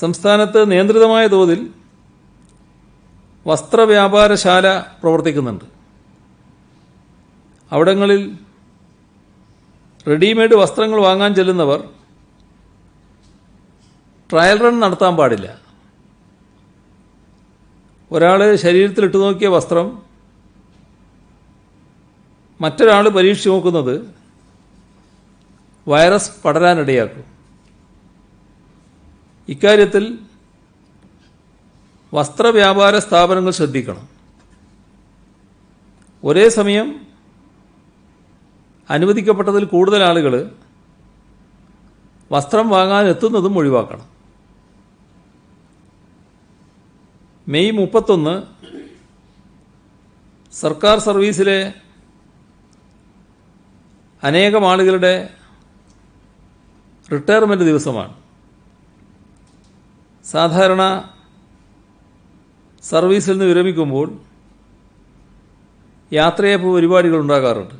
സംസ്ഥാനത്ത് നിയന്ത്രിതമായ തോതിൽ വസ്ത്രവ്യാപാരശാല പ്രവർത്തിക്കുന്നുണ്ട്. അവിടങ്ങളിൽ റെഡിമെയ്ഡ് വസ്ത്രങ്ങൾ വാങ്ങാൻ ചെല്ലുന്നവർ ട്രയൽ റൺ നടത്താൻ പാടില്ല. ഒരാൾ ശരീരത്തിലിട്ട് നോക്കിയ വസ്ത്രം മറ്റൊരാൾ പരീക്ഷിച്ച് നോക്കുന്നത് വൈറസ് പടരാനിടയാക്കും. ഇക്കാര്യത്തിൽ വസ്ത്രവ്യാപാര സ്ഥാപനങ്ങൾ ശ്രദ്ധിക്കണം. ഒരേ സമയം അനുവദിക്കപ്പെട്ടതിൽ കൂടുതൽ ആളുകൾ വസ്ത്രം വാങ്ങാൻ എത്തുന്നതും ഒഴിവാക്കണം. മെയ് 31 സർക്കാർ സർവീസിലെ അനേകം ആളുകളുടെ റിട്ടയർമെൻറ്റ് ദിവസമാണ്. സാധാരണ സർവീസിൽ നിന്ന് വിരമിക്കുമ്പോൾ യാത്രയപ്പ് പരിപാടികൾ ഉണ്ടാകാറുണ്ട്.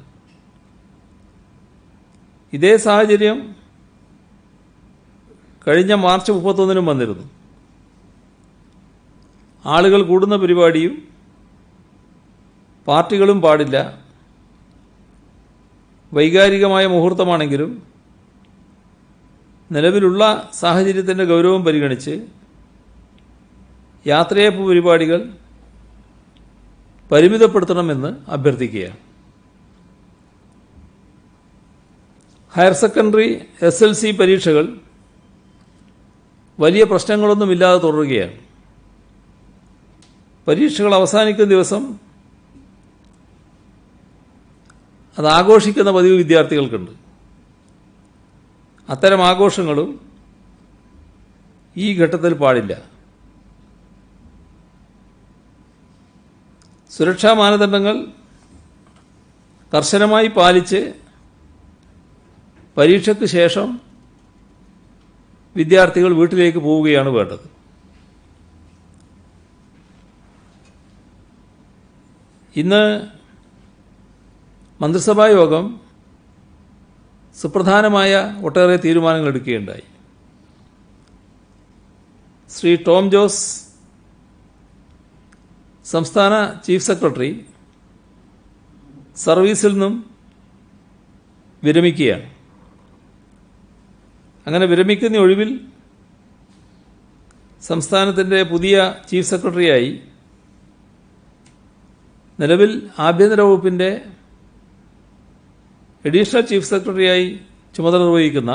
ഇതേ സാഹചര്യം കഴിഞ്ഞ മാർച്ച് 31 വന്നിരുന്നു. ആളുകൾ കൂടുന്ന പരിപാടിയും പാർട്ടികളും പാടില്ല. വൈകാരികമായ മുഹൂർത്തമാണെങ്കിലും നിലവിലുള്ള സാഹചര്യത്തിൻ്റെ ഗൗരവം പരിഗണിച്ച് യാത്രയപ്പ് പരിപാടികൾ പരിമിതപ്പെടുത്തണമെന്ന് അഭ്യർത്ഥിക്കുകയാണ്. ഹയർ സെക്കൻഡറി SLC പരീക്ഷകൾ വലിയ പ്രശ്നങ്ങളൊന്നുമില്ലാതെ തുടരുകയാണ്. പരീക്ഷകൾ അവസാനിക്കുന്ന ദിവസം അത് ആഘോഷിക്കുന്ന പതിവ് വിദ്യാർത്ഥികൾക്കുണ്ട്. അത്തരം ആഘോഷങ്ങളും ഈ ഘട്ടത്തിൽ പാടില്ല. സുരക്ഷാ മാനദണ്ഡങ്ങൾ കർശനമായി പാലിച്ച് പരീക്ഷയ്ക്ക് ശേഷം വിദ്യാർത്ഥികൾ വീട്ടിലേക്ക് പോവുകയാണ് വേണ്ടത്. ഇന്ന് മന്ത്രിസഭാ യോഗം സുപ്രധാനമായ ഒട്ടേറെ തീരുമാനങ്ങൾ എടുക്കുകയുണ്ടായി. ശ്രീ ടോം ജോസ് സംസ്ഥാന ചീഫ് സെക്രട്ടറി സർവീസിൽ നിന്നും വിരമിക്കുകയാണ്. അങ്ങനെ വിരമിക്കുന്ന ഒഴിവിൽ സംസ്ഥാനത്തിൻ്റെ പുതിയ ചീഫ് സെക്രട്ടറിയായി നിലവിൽ ആഭ്യന്തര വകുപ്പിൻ്റെ അഡീഷണൽ ചീഫ് സെക്രട്ടറിയായി ചുമതല നിർവഹിക്കുന്ന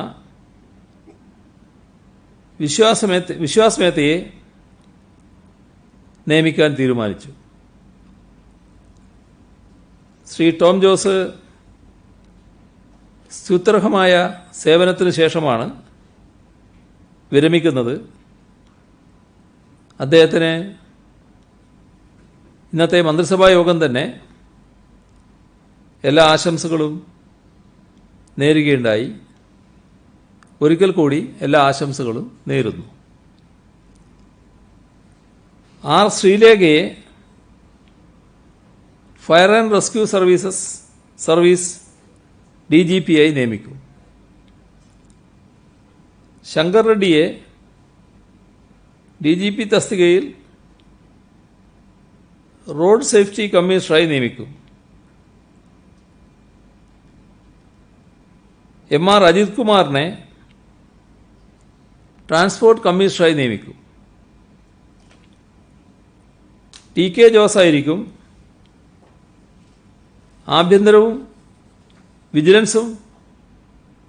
വിശ്വാസ് മേത്തയെ നിയമിക്കാൻ തീരുമാനിച്ചു. ശ്രീ ടോം ജോസ് സ്തുത്യർഹമായ സേവനത്തിന് ശേഷമാണ് വിരമിക്കുന്നത്. അദ്ദേഹത്തിന് ഇന്നത്തെ മന്ത്രിസഭാ യോഗം തന്നെ എല്ലാ ആശംസകളും നേരുകയുണ്ടായി. ഒരിക്കൽ കൂടി എല്ലാ ആശംസകളും നേരുന്നു. ആർ ശ്രീലേഖയെ fire and rescue service DGP ആയി നിയമിക്കും. ശങ്കർ റെഡ്ഡിയെ DGP തസ്തികയിൽ റോഡ് സേഫ്റ്റി കമ്മീഷണറായി നിയമിക്കും. MR അജിത് കുമാറിനെ ട്രാൻസ്പോർട്ട് കമ്മീഷണറായി നിയമിക്കും. TK ജോസായിരിക്കും ആഭ്യന്തരവും വിജിലൻസും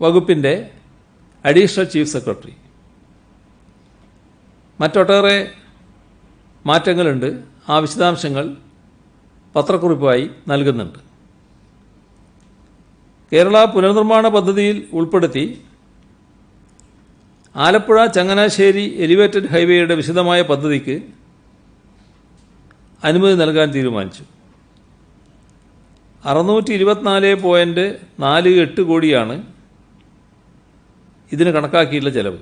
വകുപ്പിൻ്റെ അഡീഷണൽ ചീഫ് സെക്രട്ടറി. മറ്റൊട്ടേറെ മാറ്റങ്ങളുണ്ട്. ആ വിശദാംശങ്ങൾ പത്രക്കുറിപ്പായി നൽകുന്നുണ്ട്. കേരള പുനർനിർമ്മാണ പദ്ധതിയിൽ ഉൾപ്പെടുത്തി ആലപ്പുഴ ചങ്ങനാശ്ശേരി എലിവേറ്റഡ് ഹൈവേയുടെ വിശദമായ പദ്ധതിക്ക് അനുമതി നൽകാൻ തീരുമാനിച്ചു. 624.48 കോടിയാണ് ഇതിന് കണക്കാക്കിയിട്ടുള്ള ചെലവ്.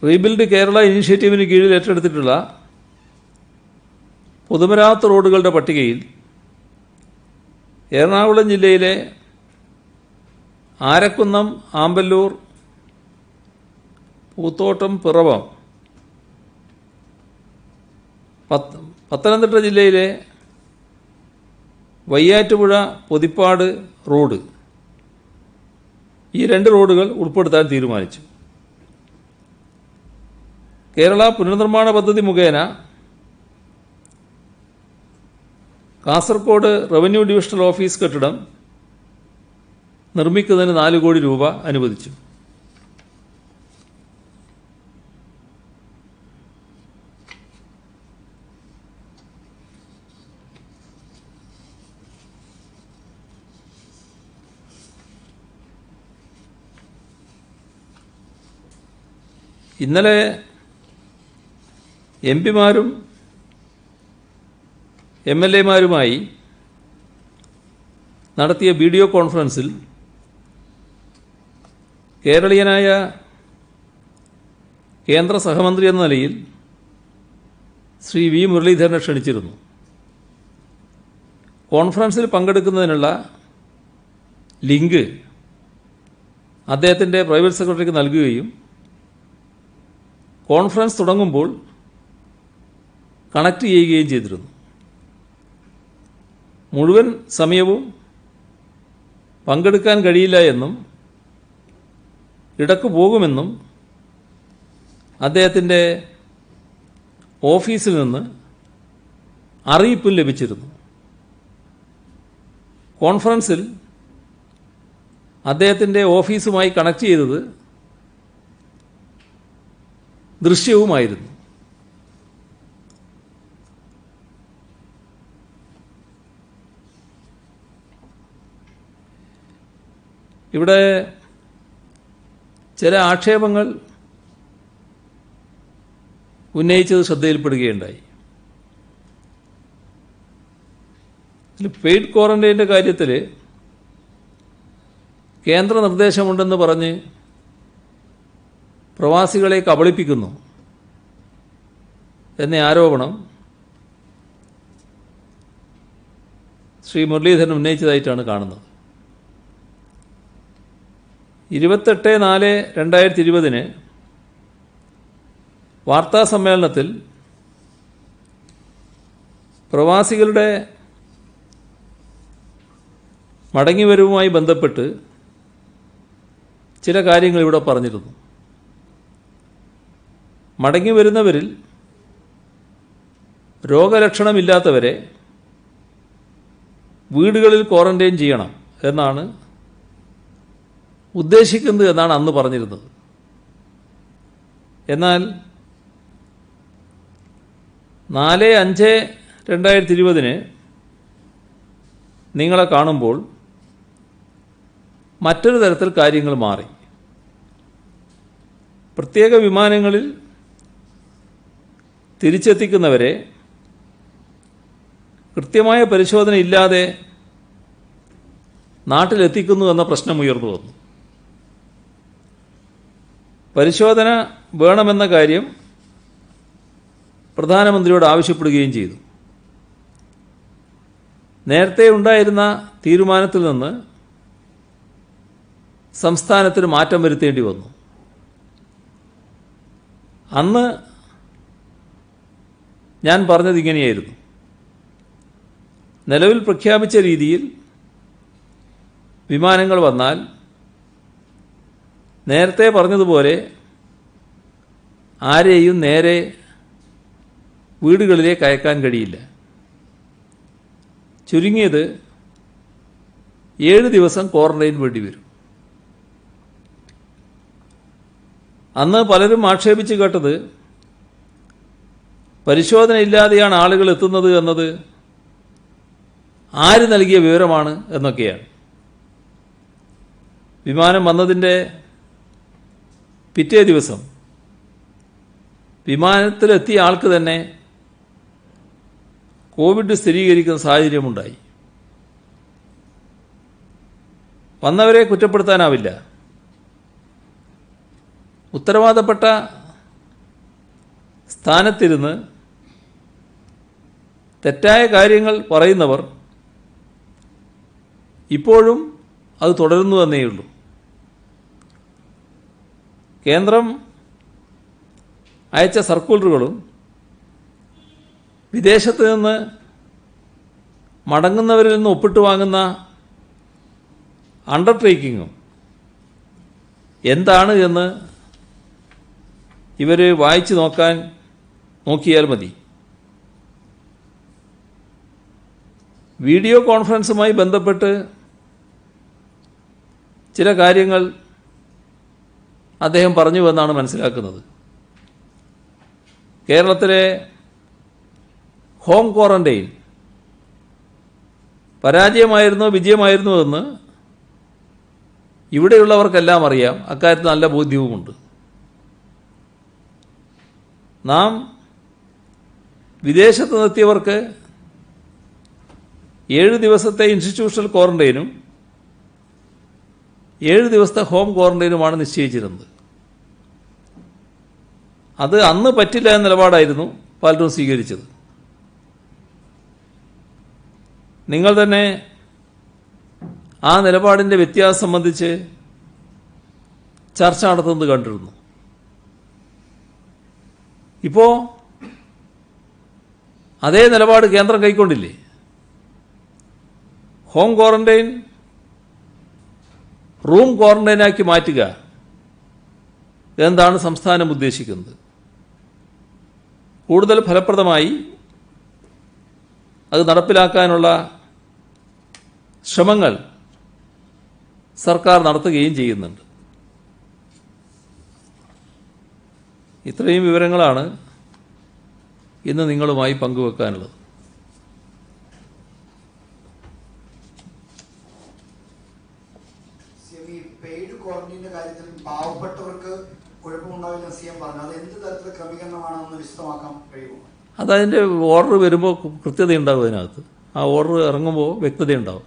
റീബിൽഡ് കേരള ഇനീഷ്യേറ്റീവിന് കീഴിൽ ഏറ്റെടുത്തിട്ടുള്ള പൊതുമരാമത്ത് റോഡുകളുടെ പട്ടികയിൽ എറണാകുളം ജില്ലയിലെ ആരക്കുന്നം, ആമ്പല്ലൂർ, പൂത്തോട്ടം, പിറവം, പത്തനംതിട്ട ജില്ലയിലെ വയ്യാറ്റുപുഴ, പൊതിപ്പാട് റോഡ്, ഈ 2 റോഡുകൾ ഉൾപ്പെടുത്താൻ തീരുമാനിച്ചു. കേരള പുനർനിർമ്മാണ പദ്ധതി മുഖേന കാസർഗോഡ് റവന്യൂ ഡിവിഷണൽ ഓഫീസ് കെട്ടിടം നിർമ്മിക്കുന്നതിന് 4 കോടി രൂപ അനുവദിച്ചു. ഇന്നലെ എംപിമാരും MLA-മാരുമായി നടത്തിയ വീഡിയോ കോൺഫറൻസിൽ കേരളീയനായ കേന്ദ്ര സഹമന്ത്രി എന്ന നിലയിൽ ശ്രീ വി മുരളീധരനെ ക്ഷണിച്ചിരുന്നു. കോൺഫറൻസിൽ പങ്കെടുക്കുന്നതിനുള്ള ലിങ്ക് അദ്ദേഹത്തിൻ്റെ പ്രൈവറ്റ് സെക്രട്ടറിക്ക് നൽകുകയും കോൺഫറൻസ് തുടങ്ങുമ്പോൾ കണക്ട് ചെയ്യുകയും ചെയ്തിരുന്നു. മുഴുവൻ സമയവും പങ്കെടുക്കാൻ കഴിയില്ല എന്നും ഇടക്ക് പോകുമെന്നും അദ്ദേഹത്തിൻ്റെ ഓഫീസിൽ നിന്ന് അറിയിപ്പും ലഭിച്ചിരുന്നു. കോൺഫറൻസിൽ അദ്ദേഹത്തിൻ്റെ ഓഫീസുമായി കണക്ട് ചെയ്തത് ദൃശ്യവുമായിരുന്നു. ഇവിടെ ചില ആക്ഷേപങ്ങൾ ഉന്നയിച്ചത് ശ്രദ്ധയിൽപ്പെടുകയുണ്ടായി. പെയ്ഡ് ക്വാറന്റൈൻ്റെ കാര്യത്തിൽ കേന്ദ്ര നിർദ്ദേശമുണ്ടെന്ന് പറഞ്ഞ് പ്രവാസികളെ കബളിപ്പിക്കുന്നു എന്ന ആരോപണം ശ്രീ മുരളീധരൻ ഉന്നയിച്ചതായിട്ടാണ് കാണുന്നത്. 28/4/2020 വാർത്താസമ്മേളനത്തിൽ പ്രവാസികളുടെ മടങ്ങിവരവുമായി ബന്ധപ്പെട്ട് ചില കാര്യങ്ങൾ ഇവിടെ പറഞ്ഞിരുന്നു. മടങ്ങിവരുന്നവരിൽ രോഗലക്ഷണമില്ലാത്തവരെ വീടുകളിൽ ക്വാറന്റൈൻ ചെയ്യണം എന്നാണ് ഉദ്ദേശിക്കുന്നത് എന്നാണ് അന്ന് പറഞ്ഞിരുന്നത്. എന്നാൽ 4/5/2020 നിങ്ങളെ കാണുമ്പോൾ മറ്റൊരു തരത്തിൽ കാര്യങ്ങൾ മാറി. പ്രത്യേക വിമാനങ്ങളിൽ തിരിച്ചെത്തിക്കുന്നവരെ കൃത്യമായ പരിശോധന ഇല്ലാതെ നാട്ടിലെത്തിക്കുന്നു എന്ന പ്രശ്നം ഉയർന്നു വന്നു. പരിശോധന വേണമെന്ന കാര്യം പ്രധാനമന്ത്രിയോട് ആവശ്യപ്പെടുകയും ചെയ്തു. നേരത്തെ ഉണ്ടായിരുന്ന തീരുമാനത്തിൽ നിന്ന് സംസ്ഥാനത്തിന് മാറ്റം വരുത്തേണ്ടി വന്നു. അന്ന് ഞാൻ പറഞ്ഞത് ഇങ്ങനെയായിരുന്നു: നിലവിൽ പ്രഖ്യാപിച്ച രീതിയിൽ വിമാനങ്ങൾ വന്നാൽ നേരത്തെ പറഞ്ഞതുപോലെ ആരെയും നേരെ വീടുകളിലേക്ക് അയക്കാൻ കഴിയില്ല. ചുരുങ്ങിയത് 7 ദിവസം ക്വാറന്റൈൻ വേണ്ടി വരും. അന്ന് പലരും ആക്ഷേപിച്ച് കേട്ടത് പരിശോധനയില്ലാതെയാണ് ആളുകൾ എത്തുന്നത് എന്നത് ആര് നൽകിയ വിവരമാണ് എന്നൊക്കെയാണ്. വിമാനം വന്നതിൻ്റെ പിറ്റേ ദിവസം വിമാനത്തിലെത്തിയ ആൾക്ക് തന്നെ കോവിഡ് സ്ഥിരീകരിക്കുന്ന സാഹചര്യമുണ്ടായി. വന്നവരെ കുറ്റപ്പെടുത്താനാവില്ല. ഉത്തരവാദപ്പെട്ട സ്ഥാനത്തിരുന്ന് തെറ്റായ കാര്യങ്ങൾ പറയുന്നവർ ഇപ്പോഴും അത് തുടരുന്നു എന്നേയുള്ളൂ. കേന്ദ്രം അയച്ച സർക്കുലറുകളും വിദേശത്ത് നിന്ന് മടങ്ങുന്നവരിൽ നിന്ന് ഒപ്പിട്ട് വാങ്ങുന്ന അണ്ടർടേക്കിങ്ങും എന്താണ് എന്ന് ഇവർ വായിച്ചു നോക്കിയാൽ മതി. വീഡിയോ കോൺഫറൻസുമായി ബന്ധപ്പെട്ട് ചില കാര്യങ്ങൾ അദ്ദേഹം പറഞ്ഞുവെന്നാണ് മനസ്സിലാക്കുന്നത്. കേരളത്തിലെ ഹോം ക്വാറന്റൈൻ പരാജയമായിരുന്നോ വിജയമായിരുന്നോ എന്ന് ഇവിടെയുള്ളവർക്കെല്ലാം അറിയാം. അക്കാര്യത്തിൽ നല്ല ബോധ്യവുമുണ്ട്. നാം വിദേശത്ത് നിർത്തിയവർക്ക് 7 ദിവസത്തെ ഇൻസ്റ്റിറ്റ്യൂഷണൽ ക്വാറന്റൈനും 7 ദിവസത്തെ ഹോം ക്വാറന്റൈനുമാണ് നിശ്ചയിച്ചിരുന്നത്. അത് അന്ന് പറ്റില്ല എന്ന നിലപാടായിരുന്നു പലരും സ്വീകരിച്ചത്. നിങ്ങൾ തന്നെ ആ നിലപാടിൻ്റെ വ്യത്യാസം സംബന്ധിച്ച് ചർച്ച നടത്തുന്നത് കണ്ടിരുന്നു. ഇപ്പോൾ അതേ നിലപാട് കേന്ദ്രം കൈക്കൊണ്ടില്ലേ? ഹോം ക്വാറന്റൈൻ റൂം ക്വാറന്റൈനാക്കി മാറ്റുക എന്താണ് സംസ്ഥാനം ഉദ്ദേശിക്കുന്നത്? കൂടുതൽ ഫലപ്രദമായി അത് നടപ്പിലാക്കാനുള്ള ശ്രമങ്ങൾ സർക്കാർ നടത്തുകയും ചെയ്യുന്നുണ്ട്. ഇത്രയും വിവരങ്ങളാണ് ഇന്ന് നിങ്ങളുമായി പങ്കുവെക്കാനുള്ളത്. പെയ്ഡ് ക്വാറന്റൈനിന്റെ കാര്യത്തിൽ പാവപ്പെട്ടവർക്ക് കുഴപ്പമുണ്ടാവില്ല സിഎം പറഞ്ഞു. അത് എന്ത് തരത്തിലുള്ള ക്രമീകരണമാണെന്ന് വിശദമാക്കാൻ കഴിയുമോ? അതതിൻ്റെ ഓർഡർ വരുമ്പോൾ കൃത്യതയുണ്ടാവും. അതിനകത്ത് ആ ഓർഡർ ഇറങ്ങുമ്പോൾ വ്യക്തതയുണ്ടാവും.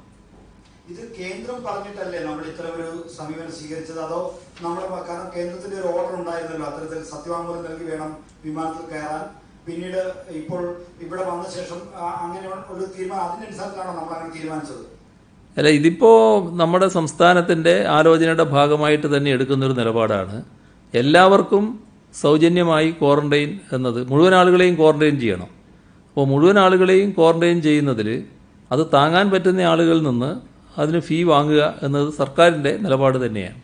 ഇത് കേന്ദ്രം പറഞ്ഞിട്ടല്ലേ നമ്മൾ ഇത്തരം ഒരു സമീപനം സ്വീകരിച്ചത്? അതോ നമ്മൾ കാരണം കേന്ദ്രത്തിന്റെ ഒരു ഓർഡർ ഉണ്ടായിരുന്നല്ലോ, അത്തരത്തിൽ സത്യവാങ്മൂലം നൽകി വേണം വിമാനത്തിൽ കയറാൻ. പിന്നീട് ഇപ്പോൾ ഇവിടെ വന്ന ശേഷം അങ്ങനെ ഒരു തീരുമാനം അതിനനുസരിച്ചാണോ നമ്മൾ അങ്ങനെ തീരുമാനിച്ചത്? അല്ല, ഇതിപ്പോൾ നമ്മുടെ സംസ്ഥാനത്തിൻ്റെ ആലോചനയുടെ ഭാഗമായിട്ട് തന്നെ എടുക്കുന്നൊരു നിലപാടാണ്. എല്ലാവർക്കും സൗജന്യമായി ക്വാറന്റൈൻ എന്നത് മുഴുവൻ ആളുകളെയും ക്വാറന്റൈൻ ചെയ്യണം. അപ്പോൾ മുഴുവൻ ആളുകളെയും ക്വാറന്റൈൻ ചെയ്യുന്നതിൽ അത് താങ്ങാൻ പറ്റുന്ന ആളുകളിൽ നിന്ന് അതിന് ഫീ വാങ്ങുക എന്നത് സർക്കാരിൻ്റെ നിലപാട് തന്നെയാണ്.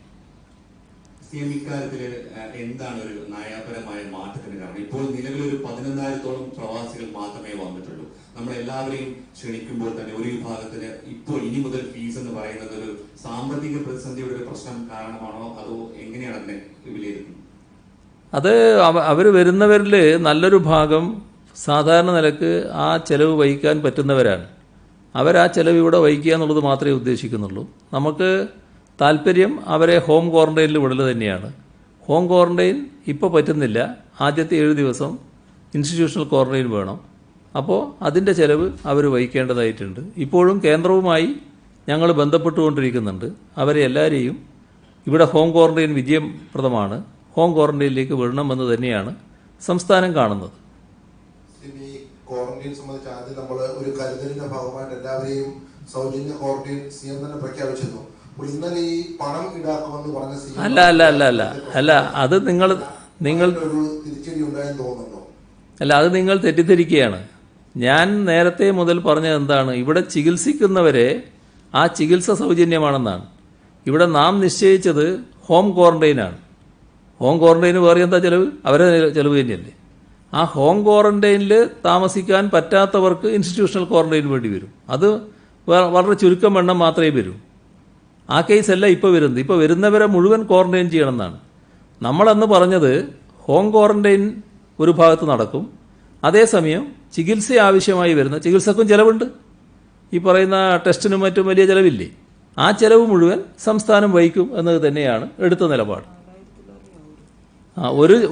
ഇക്കാര്യത്തിൽ എന്താണ് ഒരു നയപരമായ മാറ്റത്തിന് കാരണം? ഇപ്പോൾ നിലവിലൊരു 11,000-ഓളം പ്രവാസികൾ മാത്രമേ വന്നിട്ടുള്ളൂ. നമ്മളെല്ലാവരെയും ക്ഷണിക്കുമ്പോൾ തന്നെ ഒരു വിഭാഗത്തിന് ഇപ്പോൾ ഇനി മുതൽ ഫീസ് എന്ന് പറയുന്നത് ഒരു സാമ്പത്തിക പ്രതിസന്ധിയുടെ ഒരു പ്രശ്നം കാരണമാണോ, അതോ എങ്ങനെയാണ് അതിനെ വിലയിരുത്തുന്നത്? അത് അവർ വരുന്നവരിൽ നല്ലൊരു ഭാഗം സാധാരണ നിലക്ക് ആ ചെലവ് വഹിക്കാൻ പറ്റുന്നവരാണ്. അവരാ ചെലവ് ഇവിടെ വഹിക്കുക എന്നുള്ളത് മാത്രമേ ഉദ്ദേശിക്കുന്നുള്ളൂ. നമുക്ക് താല്പര്യം അവരെ ഹോം ക്വാറന്റൈനിൽ വിടൽ തന്നെയാണ്. ഹോം ക്വാറന്റൈൻ ഇപ്പോൾ പറ്റുന്നില്ല. ആദ്യത്തെ 7 ദിവസം ഇൻസ്റ്റിറ്റ്യൂഷണൽ ക്വാറന്റൈൻ വേണം. അപ്പോൾ അതിൻ്റെ ചെലവ് അവർ വഹിക്കേണ്ടതായിട്ടുണ്ട്. ഇപ്പോഴും കേന്ദ്രവുമായി ഞങ്ങൾ ബന്ധപ്പെട്ടുകൊണ്ടിരിക്കുന്നുണ്ട്. അവരെ എല്ലാവരെയും ഇവിടെ ഹോം ക്വാറന്റൈൻ വിജയപ്രദമാണ്, ഹോം ക്വാറന്റൈനിലേക്ക് വിടണമെന്ന് തന്നെയാണ് സംസ്ഥാനം കാണുന്നത്. ഈ ക്വാറന്റൈൻ സംബന്ധിച്ച് ആദ്യം നമ്മൾ ഒരു കരുതലിന്റെ ഭാഗമായിട്ട് എല്ലാവരെയും സൗജന്യ ക്വാറന്റൈൻ സിഎം തന്നെ പ്രഖ്യാപിച്ചിരുന്നു. ഇന്നലെ ഈ പണം ഈടാക്കുമെന്ന് പറഞ്ഞ സിഎം അല്ല അത് നിങ്ങൾ ഒരു തിരിച്ചടി ഉണ്ടായെന്ന് തോന്നുന്നുണ്ടോ? അല്ല, അത് നിങ്ങൾ തെറ്റിദ്ധരിക്കുകയാണ്. ഞാൻ നേരത്തെ മുതൽ പറഞ്ഞത് എന്താണ്? ഇവിടെ ചികിത്സിക്കുന്നവരെ ആ ചികിത്സ സൗജന്യമാണെന്നാണ്. ഇവിടെ നാം നിശ്ചയിച്ചത് ഹോം ക്വാറന്റൈനാണ്. ഹോം ക്വാറന്റൈന് വേറെ എന്താ ചെലവ്? അവരെ ചെലവ് തന്നെയല്ലേ. ആ ഹോം ക്വാറന്റൈനിൽ താമസിക്കാൻ പറ്റാത്തവർക്ക് ഇൻസ്റ്റിറ്റ്യൂഷണൽ ക്വാറന്റൈൻ വേണ്ടി വരും. അത് വളരെ ചുരുക്കം എണ്ണം മാത്രമേ വരൂ. ആ കേസല്ല ഇപ്പോൾ വരുന്നത്. ഇപ്പോൾ വരുന്നവരെ മുഴുവൻ ക്വാറന്റൈൻ ചെയ്യണമെന്നാണ്. നമ്മളന്ന് പറഞ്ഞത് ഹോം ക്വാറന്റൈൻ ഒരു ഭാഗത്ത് നടക്കും, അതേസമയം ചികിത്സ ആവശ്യമായി വരുന്ന ചികിത്സക്കും ചിലവുണ്ട്. ഈ പറയുന്ന ടെസ്റ്റിനും മറ്റും വലിയ ചിലവില്ലേ, ആ ചിലവ് മുഴുവൻ സംസ്ഥാനം വഹിക്കും എന്നത് തന്നെയാണ് എടുത്ത നിലപാട്.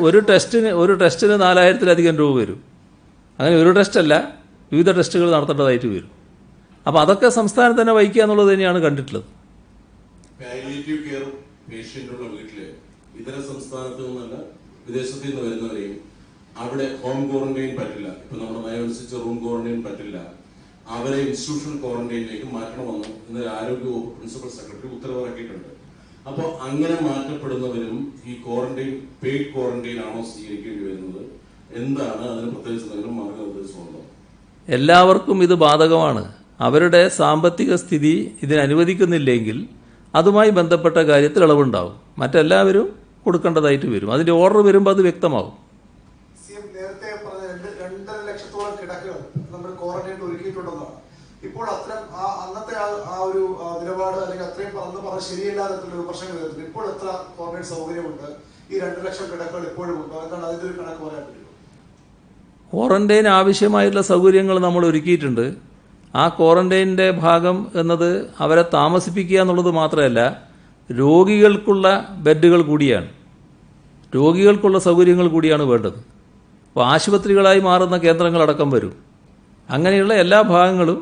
ഒരു ടെസ്റ്റിന് 4,000-ലധികം രൂപ വരും. അങ്ങനെ ഒരു ടെസ്റ്റല്ല, വിവിധ ടെസ്റ്റുകൾ നടത്തേണ്ടതായിട്ട് വരും. അപ്പോൾ അതൊക്കെ സംസ്ഥാനം തന്നെ വഹിക്കുക എന്നുള്ളത് തന്നെയാണ് കണ്ടിട്ടുള്ളത്. പാലിയേറ്റീവ് കെയർ പേഷ്യന്റുള്ള വീട്ടില് ഇതര സംസ്ഥാനത്തു നിന്നല്ല വിദേശത്ത് നിന്ന് വരുന്നവരെയും അവിടെ ഹോം ക്വാറന്റൈൻ പറ്റില്ല, ഇപ്പൊ നമ്മുടെ നയമനുസരിച്ച് റൂം ക്വാറന്റൈൻ പറ്റില്ല, അവരെ ഇൻസ്റ്റിറ്റ്യൂഷണൽ ക്വാറന്റൈനിലേക്ക് മാറ്റണമെന്ന് ഇന്നലെ ആരോഗ്യ വകുപ്പ് പ്രിൻസിപ്പൽ സെക്രട്ടറി ഉത്തരവിറക്കിയിട്ടുണ്ട്. അപ്പോൾ അങ്ങനെ മാറ്റപ്പെടുന്നവരും ഈ ക്വാറന്റൈൻ പെയ്ഡ് ക്വാറന്റൈൻ ആണോ സ്വീകരിക്കേണ്ടി വരുന്നത്? എന്താണ് അതിന് പ്രത്യേകിച്ച് എന്തെങ്കിലും മാർഗനിർദ്ദേശമുണ്ടോ? എല്ലാവർക്കും ഇത് ബാധകമാണ്. അവരുടെ സാമ്പത്തിക സ്ഥിതി ഇതിനനുവദിക്കുന്നില്ലെങ്കിൽ അതുമായി ബന്ധപ്പെട്ട കാര്യത്തിൽ ഇളവുണ്ടാവും. മറ്റെല്ലാവരും കൊടുക്കേണ്ടതായിട്ട് വരും. അതിൻ്റെ ഓർഡർ വരുമ്പോൾ അത് വ്യക്തമാവും. നേരത്തെ പറഞ്ഞ 2.5 ലക്ഷത്തോളം കിടക്കുകൾ നമ്മൾ ക്വാറന്റൈൻ ഒരുക്കിയിട്ടുണ്ടെന്നാണ്. ഇപ്പോൾ അത്തരം അന്നത്തെ ആ ഒരു നിലപാട് അല്ലെങ്കിൽ അത്രയും പറഞ്ഞ ശരിയല്ലാതെയുള്ള പ്രശ്നങ്ങൾ വരുന്നുണ്ട്. ഇപ്പോൾ എത്ര ക്വാറന്റൈൻ സൗകര്യമുണ്ട്? ഈ 2 ലക്ഷം കിടക്കുകൾ ഇപ്പോഴും ഉണ്ടോ? എന്താണ് അതിന്റെ ഒരു കണക്ക് പറയാൻ പറ്റുമോ? ക്വാറന്റൈൻ ആവശ്യമായിട്ടുള്ള സൗകര്യങ്ങൾ നമ്മൾ ഒരുക്കിയിട്ടുണ്ട്. ആ ക്വാറന്റൈനിൻ്റെ ഭാഗം എന്നത് അവരെ താമസിപ്പിക്കുക എന്നുള്ളത് മാത്രമല്ല, രോഗികൾക്കുള്ള ബെഡുകൾ കൂടിയാണ്, രോഗികൾക്കുള്ള സൗകര്യങ്ങൾ കൂടിയാണ് വേണ്ടത്. അപ്പോൾ ആശുപത്രികളായി മാറുന്ന കേന്ദ്രങ്ങളടക്കം വരും. അങ്ങനെയുള്ള എല്ലാ ഭാഗങ്ങളും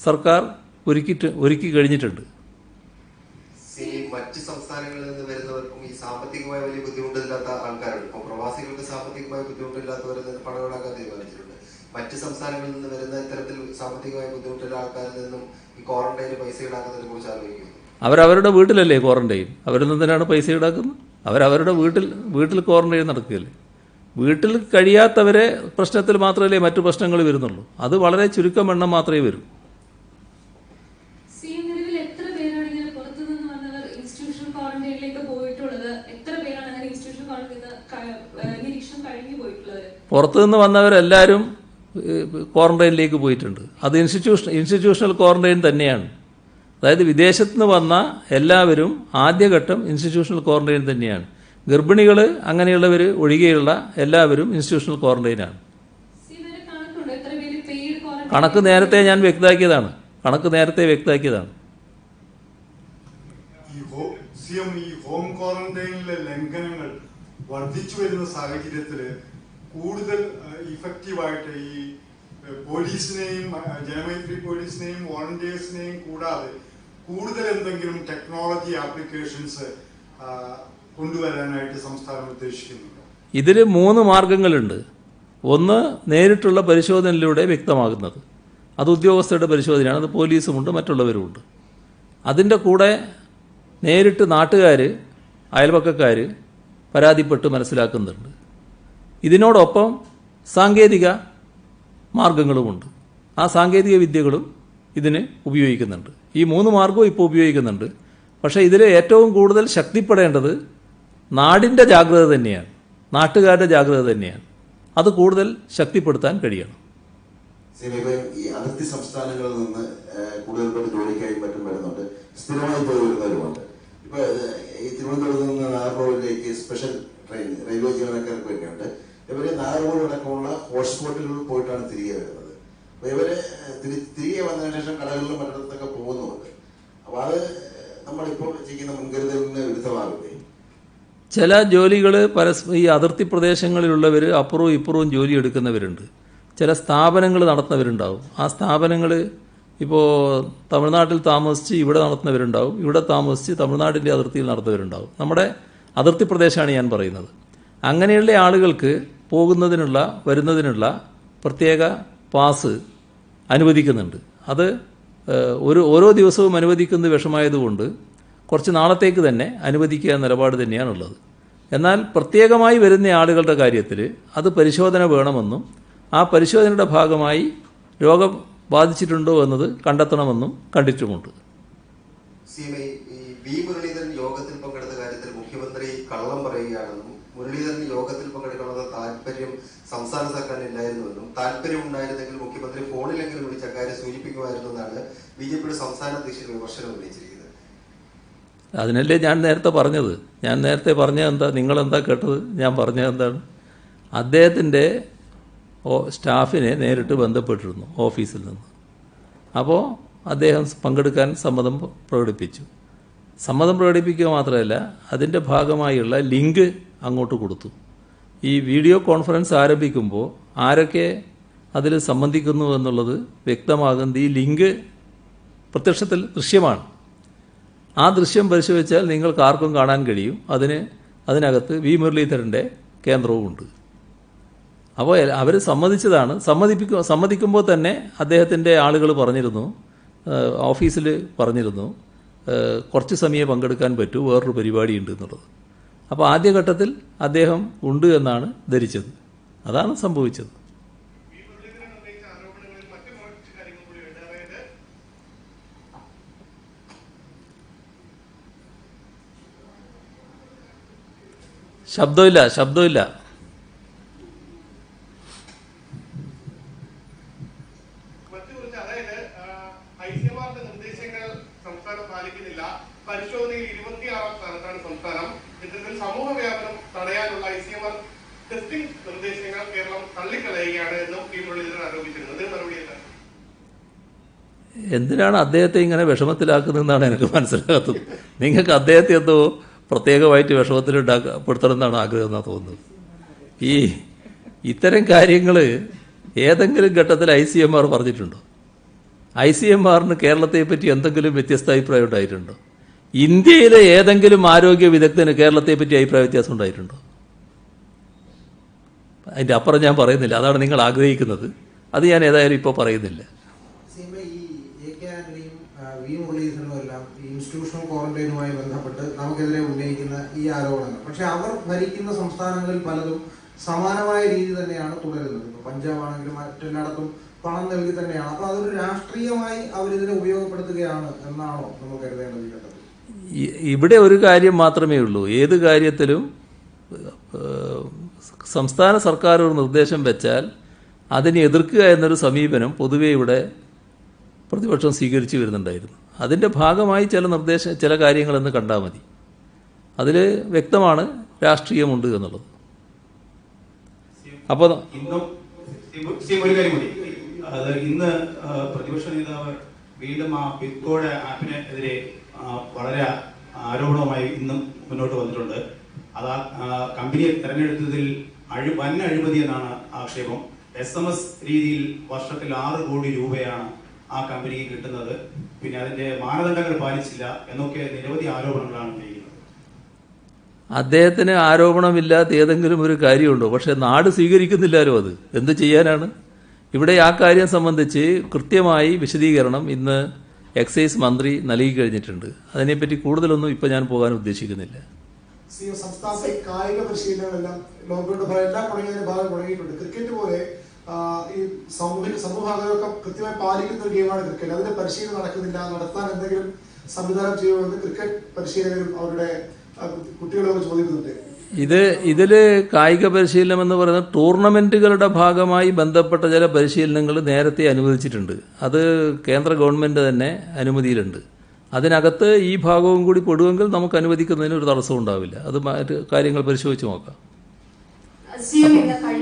സർക്കാർ ഒരുക്കി കഴിഞ്ഞിട്ടുണ്ട്. മറ്റ് സംസ്ഥാനങ്ങളിൽ നിന്ന് വരുന്നവർക്കും ഈ സാമ്പത്തികമായി വലിയ ബുദ്ധിമുട്ടില്ലാത്ത ആൾക്കാരുണ്ട്. ഇപ്പോൾ പ്രവാസികൾക്ക് സാമ്പത്തികമായി ബുദ്ധിമുട്ടില്ലാത്തവരിൽ നിന്ന് പണം ഈടാക്കാൻ തീരുമാനിച്ചിട്ടുണ്ട്. മറ്റ് സംസ്ഥാനങ്ങളിൽ നിന്ന് വരുന്ന ഇത്തരത്തിൽ സാമ്പത്തികമായി ബുദ്ധിമുട്ടുള്ള ആൾക്കാരിൽ നിന്നും ഈ ക്വാറന്റൈനിൽ പൈസ ഈടാക്കുന്നതിനെ കുറിച്ച് ആലോചിക്കുന്നു. അവരവരുടെ വീട്ടിലല്ലേ ക്വാറന്റൈൻ, അവരിൽ നിന്നാണ് പൈസ ഈടാക്കുന്നത്. അവരവരുടെ വീട്ടിൽ ക്വാറന്റൈൻ നടക്കുകയല്ലേ. വീട്ടിൽ കഴിയാത്തവരെ പ്രശ്നത്തിൽ മാത്രമല്ലേ മറ്റു പ്രശ്നങ്ങൾ വരുന്നുള്ളൂ. അത് വളരെ ചുരുക്കം എണ്ണം മാത്രമേ വരൂ. പുറത്തുനിന്ന് വന്നവരെല്ലാവരും ക്വാറന്റൈനിലേക്ക് പോയിട്ടുണ്ട്. അത് ഇൻസ്റ്റിറ്റ്യൂഷണൽ ക്വാറന്റൈൻ തന്നെയാണ്. അതായത് വിദേശത്ത് നിന്ന് വന്ന എല്ലാവരും ആദ്യഘട്ടം ഇൻസ്റ്റിറ്റ്യൂഷണൽ ക്വാറന്റൈൻ തന്നെയാണ്. ഗർഭിണികൾ അങ്ങനെയുള്ളവർ ഒഴികെയുള്ള എല്ലാവരും ഇൻസ്റ്റിറ്റ്യൂഷണൽ ക്വാറന്റൈനാണ്. കണക്ക് നേരത്തെ ഞാൻ വ്യക്തമാക്കിയതാണ്. ഈ ഹോം ക്വാറന്റൈനിലെ ലംഘനങ്ങൾ വർദ്ധിച്ചു വരുന്ന സാഹചര്യത്തിൽ കൂടുതൽ ഇഫക്റ്റീവായിട്ട് ഈ പോലീസിനെയും ജനമൈത്രി പോലീസിനെയും വോളണ്ടിയേഴ്സിനെയും കൂടാതെ കൂടുതൽ എന്തെങ്കിലും ടെക്നോളജി ആപ്ലിക്കേഷൻസ് കൊണ്ടുവരാനായിട്ട് സംസ്ഥാനം ഉദ്ദേശിക്കുന്നുണ്ട്? ഇതിൽ 3 മാർഗങ്ങളുണ്ട്. ഒന്ന്, നേരിട്ടുള്ള പരിശോധനയിലൂടെ വ്യക്തമാകുന്നത്. അത് ഉദ്യോഗസ്ഥരുടെ പരിശോധനയാണ്. അത് പോലീസുമുണ്ട്, മറ്റുള്ളവരുമുണ്ട്. അതിൻ്റെ കൂടെ നേരിട്ട് നാട്ടുകാർ, അയൽപക്കക്കാർ പരാതിപ്പെട്ട് മനസ്സിലാക്കുന്നുണ്ട്. ഇതിനോടൊപ്പം സാങ്കേതിക മാർഗങ്ങളുമുണ്ട്. ആ സാങ്കേതിക വിദ്യകളും ഇതിന് ഉപയോഗിക്കുന്നുണ്ട്. ഈ 3 മാർഗവും ഇപ്പോൾ ഉപയോഗിക്കുന്നുണ്ട്. പക്ഷേ ഇതിൽ ഏറ്റവും കൂടുതൽ ശക്തിപ്പെടേണ്ടത് നാടിൻ്റെ ജാഗ്രത തന്നെയാണ്, നാട്ടുകാരുടെ ജാഗ്രത തന്നെയാണ്. അത് കൂടുതൽ ശക്തിപ്പെടുത്താൻ കഴിയണം. ഈ അതിർത്തി സംസ്ഥാനങ്ങളിൽ നിന്ന് കൂടുതൽ പേർ ജോലിക്കായി മറ്റും വരുന്നുണ്ട്, സ്ഥിരമായി പോയി വരുന്നവരുമുണ്ട്. ഇപ്പൊ ഈ തിരുവനന്തപുരത്ത് നിന്ന് നാഗർകോവിലേക്ക് സ്പെഷ്യൽ ട്രെയിൻ റെയിൽവേ ജീവനക്കാർക്ക് വേണ്ടിയുണ്ട്. ഇവര് നാഗർകോവിൽ അടക്കമുള്ള ഹോട്ട്സ്പോട്ടുകളിൽ പോയിട്ടാണ് തിരികെ വരുന്നത്. അപ്പൊ ഇവര് തിരികെ വന്നതിന് ശേഷം കടകളിലും മറ്റിടത്തൊക്കെ പോകുന്നുമുണ്ട്. അപ്പൊ അത് നമ്മളിപ്പോൾ ചെയ്യുന്ന മുൻകരുതലിന് വിരുദ്ധമാകില്ലേ? ചില ജോലികൾ ഈ അതിർത്തി പ്രദേശങ്ങളിലുള്ളവർ അപ്പുറവും ഇപ്പുറവും ജോലി എടുക്കുന്നവരുണ്ട്. ചില സ്ഥാപനങ്ങൾ നടത്തുന്നവരുണ്ടാവും. ആ സ്ഥാപനങ്ങൾ ഇപ്പോൾ തമിഴ്നാട്ടിൽ താമസിച്ച് ഇവിടെ നടത്തുന്നവരുണ്ടാവും, ഇവിടെ താമസിച്ച് തമിഴ്നാടിൻ്റെ അതിർത്തിയിൽ നടത്തുന്നവരുണ്ടാവും. നമ്മുടെ അതിർത്തി പ്രദേശമാണ് ഞാൻ പറയുന്നത്. അങ്ങനെയുള്ള ആളുകൾക്ക് പോകുന്നതിനുള്ള വരുന്നതിനുള്ള പ്രത്യേക പാസ് അനുവദിക്കുന്നുണ്ട്. അത് ഓരോ ദിവസവും അനുവദിക്കുന്നത് വിഷമായതുകൊണ്ട് കുറച്ച് നാളത്തേക്ക് തന്നെ അനുവദിക്കുക എന്ന നിലപാട് തന്നെയാണുള്ളത്. എന്നാൽ പ്രത്യേകമായി വരുന്ന ആളുകളുടെ കാര്യത്തിൽ അത് പരിശോധന വേണമെന്നും ആ പരിശോധനയുടെ ഭാഗമായി രോഗം ബാധിച്ചിട്ടുണ്ടോ എന്നത് കണ്ടെത്തണമെന്നും കണ്ടിട്ടുമുണ്ട്. വി മുരളീധരൻ യോഗത്തിൽ പങ്കെടുത്ത കാര്യത്തിൽ മുഖ്യമന്ത്രി കള്ളം പറയുകയാണെന്നും മുരളീധരൻ യോഗത്തിൽ പങ്കെടുക്കാനുള്ള താല്പര്യം സംസ്ഥാന സർക്കാരിന് ഇല്ലായിരുന്നുവെന്നും താല്പര്യം ഉണ്ടായിരുന്നെങ്കിൽ മുഖ്യമന്ത്രി ഫോണിലെങ്കിലും വിളിച്ച കാര്യം സൂചിപ്പിക്കുമായിരുന്നു എന്നാണ് ബിജെപിയുടെ സംസ്ഥാന അധ്യക്ഷൻ വിമർശനം ഉന്നയിച്ചിരിക്കുന്നത്. അതിനല്ലേ ഞാൻ നേരത്തെ പറഞ്ഞത്. ഞാൻ നേരത്തെ പറഞ്ഞത് എന്താ, നിങ്ങളെന്താ കേട്ടത്? ഞാൻ പറഞ്ഞത് എന്താണ്? അദ്ദേഹത്തിൻ്റെ സ്റ്റാഫിനെ നേരിട്ട് ബന്ധപ്പെട്ടിരുന്നു ഓഫീസിൽ നിന്ന്. അപ്പോൾ അദ്ദേഹം പങ്കെടുക്കാൻ സമ്മതം പ്രകടിപ്പിച്ചു. സമ്മതം പ്രകടിപ്പിക്കുക മാത്രമല്ല, അതിൻ്റെ ഭാഗമായുള്ള ലിങ്ക് അങ്ങോട്ട് കൊടുത്തു. ഈ വീഡിയോ കോൺഫറൻസ് ആരംഭിക്കുമ്പോൾ ആരൊക്കെ അതിൽ സംബന്ധിക്കുന്നു എന്നുള്ളത് വ്യക്തമാകുന്നത് ഈ ലിങ്ക് പ്രത്യക്ഷത്തിൽ ദൃശ്യമാണ്. ആ ദൃശ്യം പരിശോധിച്ചാൽ നിങ്ങൾക്ക് ആർക്കും കാണാൻ കഴിയും. അതിനകത്ത് വി മുരളീധരൻ്റെ കേന്ദ്രവുമുണ്ട്. അപ്പോൾ അവർ സമ്മതിച്ചതാണ്. സമ്മതിക്കുമ്പോൾ തന്നെ അദ്ദേഹത്തിൻ്റെ ആളുകൾ പറഞ്ഞിരുന്നു, ഓഫീസിൽ പറഞ്ഞിരുന്നു, കുറച്ച് സമയം പങ്കെടുക്കാൻ പറ്റൂ, വേറൊരു പരിപാടിയുണ്ട് എന്നുള്ളത്. അപ്പോൾ ആദ്യഘട്ടത്തിൽ അദ്ദേഹം ഉണ്ട് എന്നാണ് ധരിച്ചത്. അതാണ് സംഭവിച്ചത്. ശബ്ദമില്ല. ഐസിഎംആറിന്റെ നിർദ്ദേശങ്ങൾ സംസ്ഥാനം പാലിക്കുന്നില്ല. പരിശോധനയിൽ 26ാം സ്ഥാനത്താണ് സംസ്ഥാനം. ഇത്തരത്തിൽ സമൂഹ വ്യാപനം തടയാനുള്ള ഐസിഎംആർ ടെസ്റ്റിംഗ് നിർദ്ദേശങ്ങൾ കേരളം തള്ളിക്കളയുകയാണ് എന്നും പി മുരളീധരൻ ആരോപിച്ചിരുന്നത്. മറുപടി എന്താണ്? എന്തിനാണ് അദ്ദേഹത്തെ ഇങ്ങനെ വിഷമത്തിലാക്കുന്നതെന്നാണ് എനിക്ക് മനസ്സിലാകാത്തത്. നിങ്ങൾക്ക് അദ്ദേഹത്തെ എന്തോ പ്രത്യേകമായിട്ട് വിഷമത്തിലുണ്ടാക്കപ്പെടുത്തണമെന്നാണ് ആഗ്രഹം എന്നാണ് തോന്നുന്നത്. ഇത്തരം കാര്യങ്ങൾ ഏതെങ്കിലും ഘട്ടത്തിൽ ICMR പറഞ്ഞിട്ടുണ്ടോ? ICMRന് കേരളത്തെ പറ്റി എന്തെങ്കിലും വ്യത്യസ്ത അഭിപ്രായം ഉണ്ടായിട്ടുണ്ടോ? ഇന്ത്യയിലെ ഏതെങ്കിലും ആരോഗ്യ വിദഗ്ധന് കേരളത്തെ പറ്റി അഭിപ്രായ വ്യത്യാസം ഉണ്ടായിട്ടുണ്ടോ? അതിൻ്റെ അപ്പുറം ഞാൻ പറയുന്നില്ല. അതാണ് നിങ്ങൾ ആഗ്രഹിക്കുന്നത്. അത് ഞാൻ ഏതായാലും ഇപ്പോൾ പറയുന്നില്ല. വി മുരളീധരനും എല്ലാം ഈ ഇൻസ്റ്റിറ്റ്യൂഷണൽ ക്വാറന്റൈനുമായി ബന്ധപ്പെട്ട് നമുക്കെതിരെ ഉന്നയിക്കുന്ന ഈ ആരോപണങ്ങൾ, പക്ഷെ അവർ ഭരിക്കുന്ന സംസ്ഥാനങ്ങളിൽ പലതും സമാനമായ രീതി തന്നെയാണ് തുടരുന്നത്. ഇപ്പോൾ പഞ്ചാബ് ആണെങ്കിലും മറ്റെല്ലായിടത്തും പണം നൽകി തന്നെയാണ്. അപ്പോൾ അതൊരു രാഷ്ട്രീയമായി അവരിതിനെ ഉപയോഗപ്പെടുത്തുകയാണ് എന്നാണോ നമ്മൾ കരുതേണ്ടത് ഈ ഘട്ടത്തിൽ? ഇവിടെ ഒരു കാര്യം മാത്രമേ ഉള്ളൂ. ഏത് കാര്യത്തിലും സംസ്ഥാന സർക്കാർ ഒരു നിർദ്ദേശം വെച്ചാൽ അതിനെ എതിർക്കുക എന്നൊരു സമീപനം പൊതുവെ ഇവിടെ പ്രതിപക്ഷം സ്വീകരിച്ചു വരുന്നുണ്ടായിരുന്നു. അതിൻ്റെ ഭാഗമായി ചില കാര്യങ്ങളെന്ന് കണ്ടാൽ മതി. അതിൽ വ്യക്തമാണ് രാഷ്ട്രീയമുണ്ട് എന്നുള്ളത്. അപ്പോൾ ഒരു കാര്യം മതി. അത് ഇന്ന് പ്രതിപക്ഷ നേതാവ് വീണ്ടും ആ ബിറ്റ്കോഡ് ആപ്പിനെതിരെ വളരെ ആരോപണവുമായി ഇന്നും മുന്നോട്ട് വന്നിട്ടുണ്ട്. അത് ആ കമ്പനിയെ തെരഞ്ഞെടുത്തതിൽ വൻ അഴിമതി എന്നാണ് ആക്ഷേപം. SMS രീതിയിൽ വർഷത്തിൽ 6 കോടി രൂപയാണ് ആ കമ്പനിക്ക് കിട്ടുന്നത്. പിന്നെ അതിന്റെ മാനദണ്ഡങ്ങൾ പാലിച്ചില്ല എന്നൊക്കെ നിരവധി ആരോപണങ്ങളാണ് ഉന്നയിക്കുന്നത്. അദ്ദേഹത്തിന് ആരോപണമില്ലാത്ത ഏതെങ്കിലും ഒരു കാര്യമുണ്ടോ? പക്ഷെ നാട് സ്വീകരിക്കുന്നില്ലല്ലോ. അത് എന്ത് ചെയ്യാനാണ്? ഇവിടെ ആ കാര്യം സംബന്ധിച്ച് കൃത്യമായി വിശദീകരണം ഇന്ന് എക്സൈസ് മന്ത്രി നൽകി കഴിഞ്ഞിട്ടുണ്ട്. അതിനെപ്പറ്റി കൂടുതലൊന്നും ഇപ്പം ഞാൻ പോകാൻ ഉദ്ദേശിക്കുന്നില്ല. സംസ്ഥാനത്തെ കായിക പരിശീലനങ്ങളെല്ലാം ലോക്ക്ഡൌണിന്റെ എല്ലാം തുടങ്ങിയതിന്റെ ഭാഗം തുടങ്ങിയിട്ടുണ്ട്. ക്രിക്കറ്റ് പോലെ ഈ സമൂഹാഗമൊക്കെ കൃത്യമായി പാലിക്കുന്ന ഒരു ഗെയിമാണ് ക്രിക്കറ്റ്. അതിന്റെ പരിശീലനം നടക്കുന്നില്ല. നടത്താൻ എന്തെങ്കിലും സംവിധാനം ചെയ്യുമെന്ന് ക്രിക്കറ്റ് പരിശീലകരും അവരുടെ കുട്ടികളൊക്കെ ചോദിക്കുന്നുണ്ട്. ഇതിൽ കായിക പരിശീലനം എന്ന് പറയുന്നത് ടൂർണമെന്റുകളുടെ ഭാഗമായി ബന്ധപ്പെട്ട ചില പരിശീലനങ്ങൾ നേരത്തെ അനുവദിച്ചിട്ടുണ്ട്. അത് കേന്ദ്ര ഗവൺമെന്റ് തന്നെ അനുമതിയിലുണ്ട്. അതിനകത്ത് ഈ ഭാഗവും കൂടി പെടുമെങ്കിൽ നമുക്ക് അനുവദിക്കുന്നതിന് ഒരു തടസ്സവും ഉണ്ടാവില്ല. അത് മറ്റ് കാര്യങ്ങൾ പരിശോധിച്ച് നോക്കാം.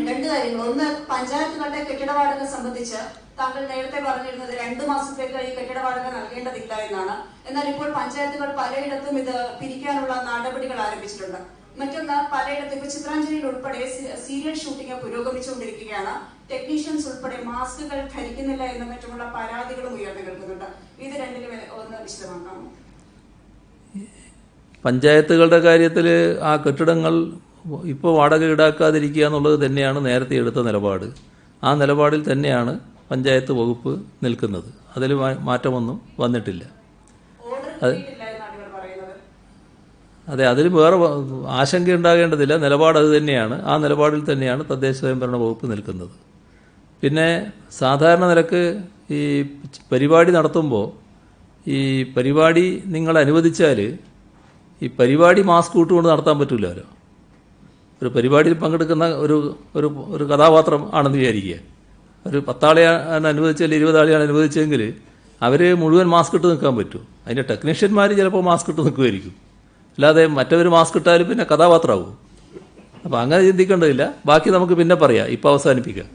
രണ്ട് കാര്യങ്ങൾ. ഒന്ന്, പഞ്ചായത്തുകളുടെ കെട്ടിട വാടക സംബന്ധിച്ച് താങ്കൾ നേരത്തെ പറഞ്ഞിരുന്നത് 2 മാസത്തേക്ക് ഈ കെട്ടിട വാടക നൽകേണ്ടതില്ല എന്നാണ്. എന്നാൽ ഇപ്പോൾ പഞ്ചായത്തുകൾ പലയിടത്തും ഇത് പിരിക്കാനുള്ള നടപടികൾ ആരംഭിച്ചിട്ടുണ്ട്. മറ്റൊന്ന്, പലയിടത്തും ഇപ്പൊ ചിത്രാഞ്ജലിയിൽ ഉൾപ്പെടെ സീരിയൽ ഷൂട്ടിംഗ് പുരോഗമിച്ചുകൊണ്ടിരിക്കുകയാണ്. ടെക്നീഷ്യൻസ് ഉൾപ്പെടെ മാസ്കുകൾ ധരിക്കുന്നില്ല എന്ന മറ്റുമുള്ള പരാതികളും ഉയർന്നു കേൾക്കുന്നുണ്ട്. ഇത് രണ്ടിലും ഒന്ന് വിശദമാക്കാമോ? പഞ്ചായത്തുകളുടെ കാര്യത്തിൽ ആ കെട്ടിടങ്ങൾ ഇപ്പോൾ വാടക ഈടാക്കാതിരിക്കുക എന്നുള്ളത് തന്നെയാണ് നേരത്തെ എടുത്ത നിലപാട്. ആ നിലപാടിൽ തന്നെയാണ് പഞ്ചായത്ത് വകുപ്പ് നിൽക്കുന്നത്. അതിൽ മാറ്റമൊന്നും വന്നിട്ടില്ല. അതെ, അതിൽ വേറെ ആശങ്ക ഉണ്ടാകേണ്ടതില്ല. നിലപാട് അത് തന്നെയാണ്. ആ നിലപാടിൽ തന്നെയാണ് തദ്ദേശ സ്വയംഭരണ വകുപ്പ് നിൽക്കുന്നത്. പിന്നെ സാധാരണ നിലക്ക് ഈ പരിപാടി നടത്തുമ്പോൾ ഈ പരിപാടി നിങ്ങൾ അനുവദിച്ചാൽ ഈ പരിപാടി മാസ്ക് ഇട്ടുകൊണ്ട് നടത്താൻ പറ്റില്ലല്ലോ. ഒരു പരിപാടിയിൽ പങ്കെടുക്കുന്ന ഒരു കഥാപാത്രം ആണെന്ന് വിചാരിക്കുക. ഒരു 10 ആളെയാണ് അനുവദിച്ചാൽ 20 ആളെയാണ് അനുവദിച്ചെങ്കിൽ അവർ മുഴുവൻ മാസ്ക് ഇട്ട് നിൽക്കാൻ പറ്റും. അതിൻ്റെ ടെക്നീഷ്യന്മാർ ചിലപ്പോൾ മാസ്ക് ഇട്ട് നിൽക്കുമായിരിക്കും. അല്ലാതെ മറ്റവർ മാസ്ക് ഇട്ടാലും പിന്നെ കഥാപാത്രമാകും. അപ്പോൾ അങ്ങനെ ചിന്തിക്കേണ്ടതില്ല. ബാക്കി നമുക്ക് പിന്നെ പറയാം. ഇപ്പോൾ അവസാനിപ്പിക്കാം.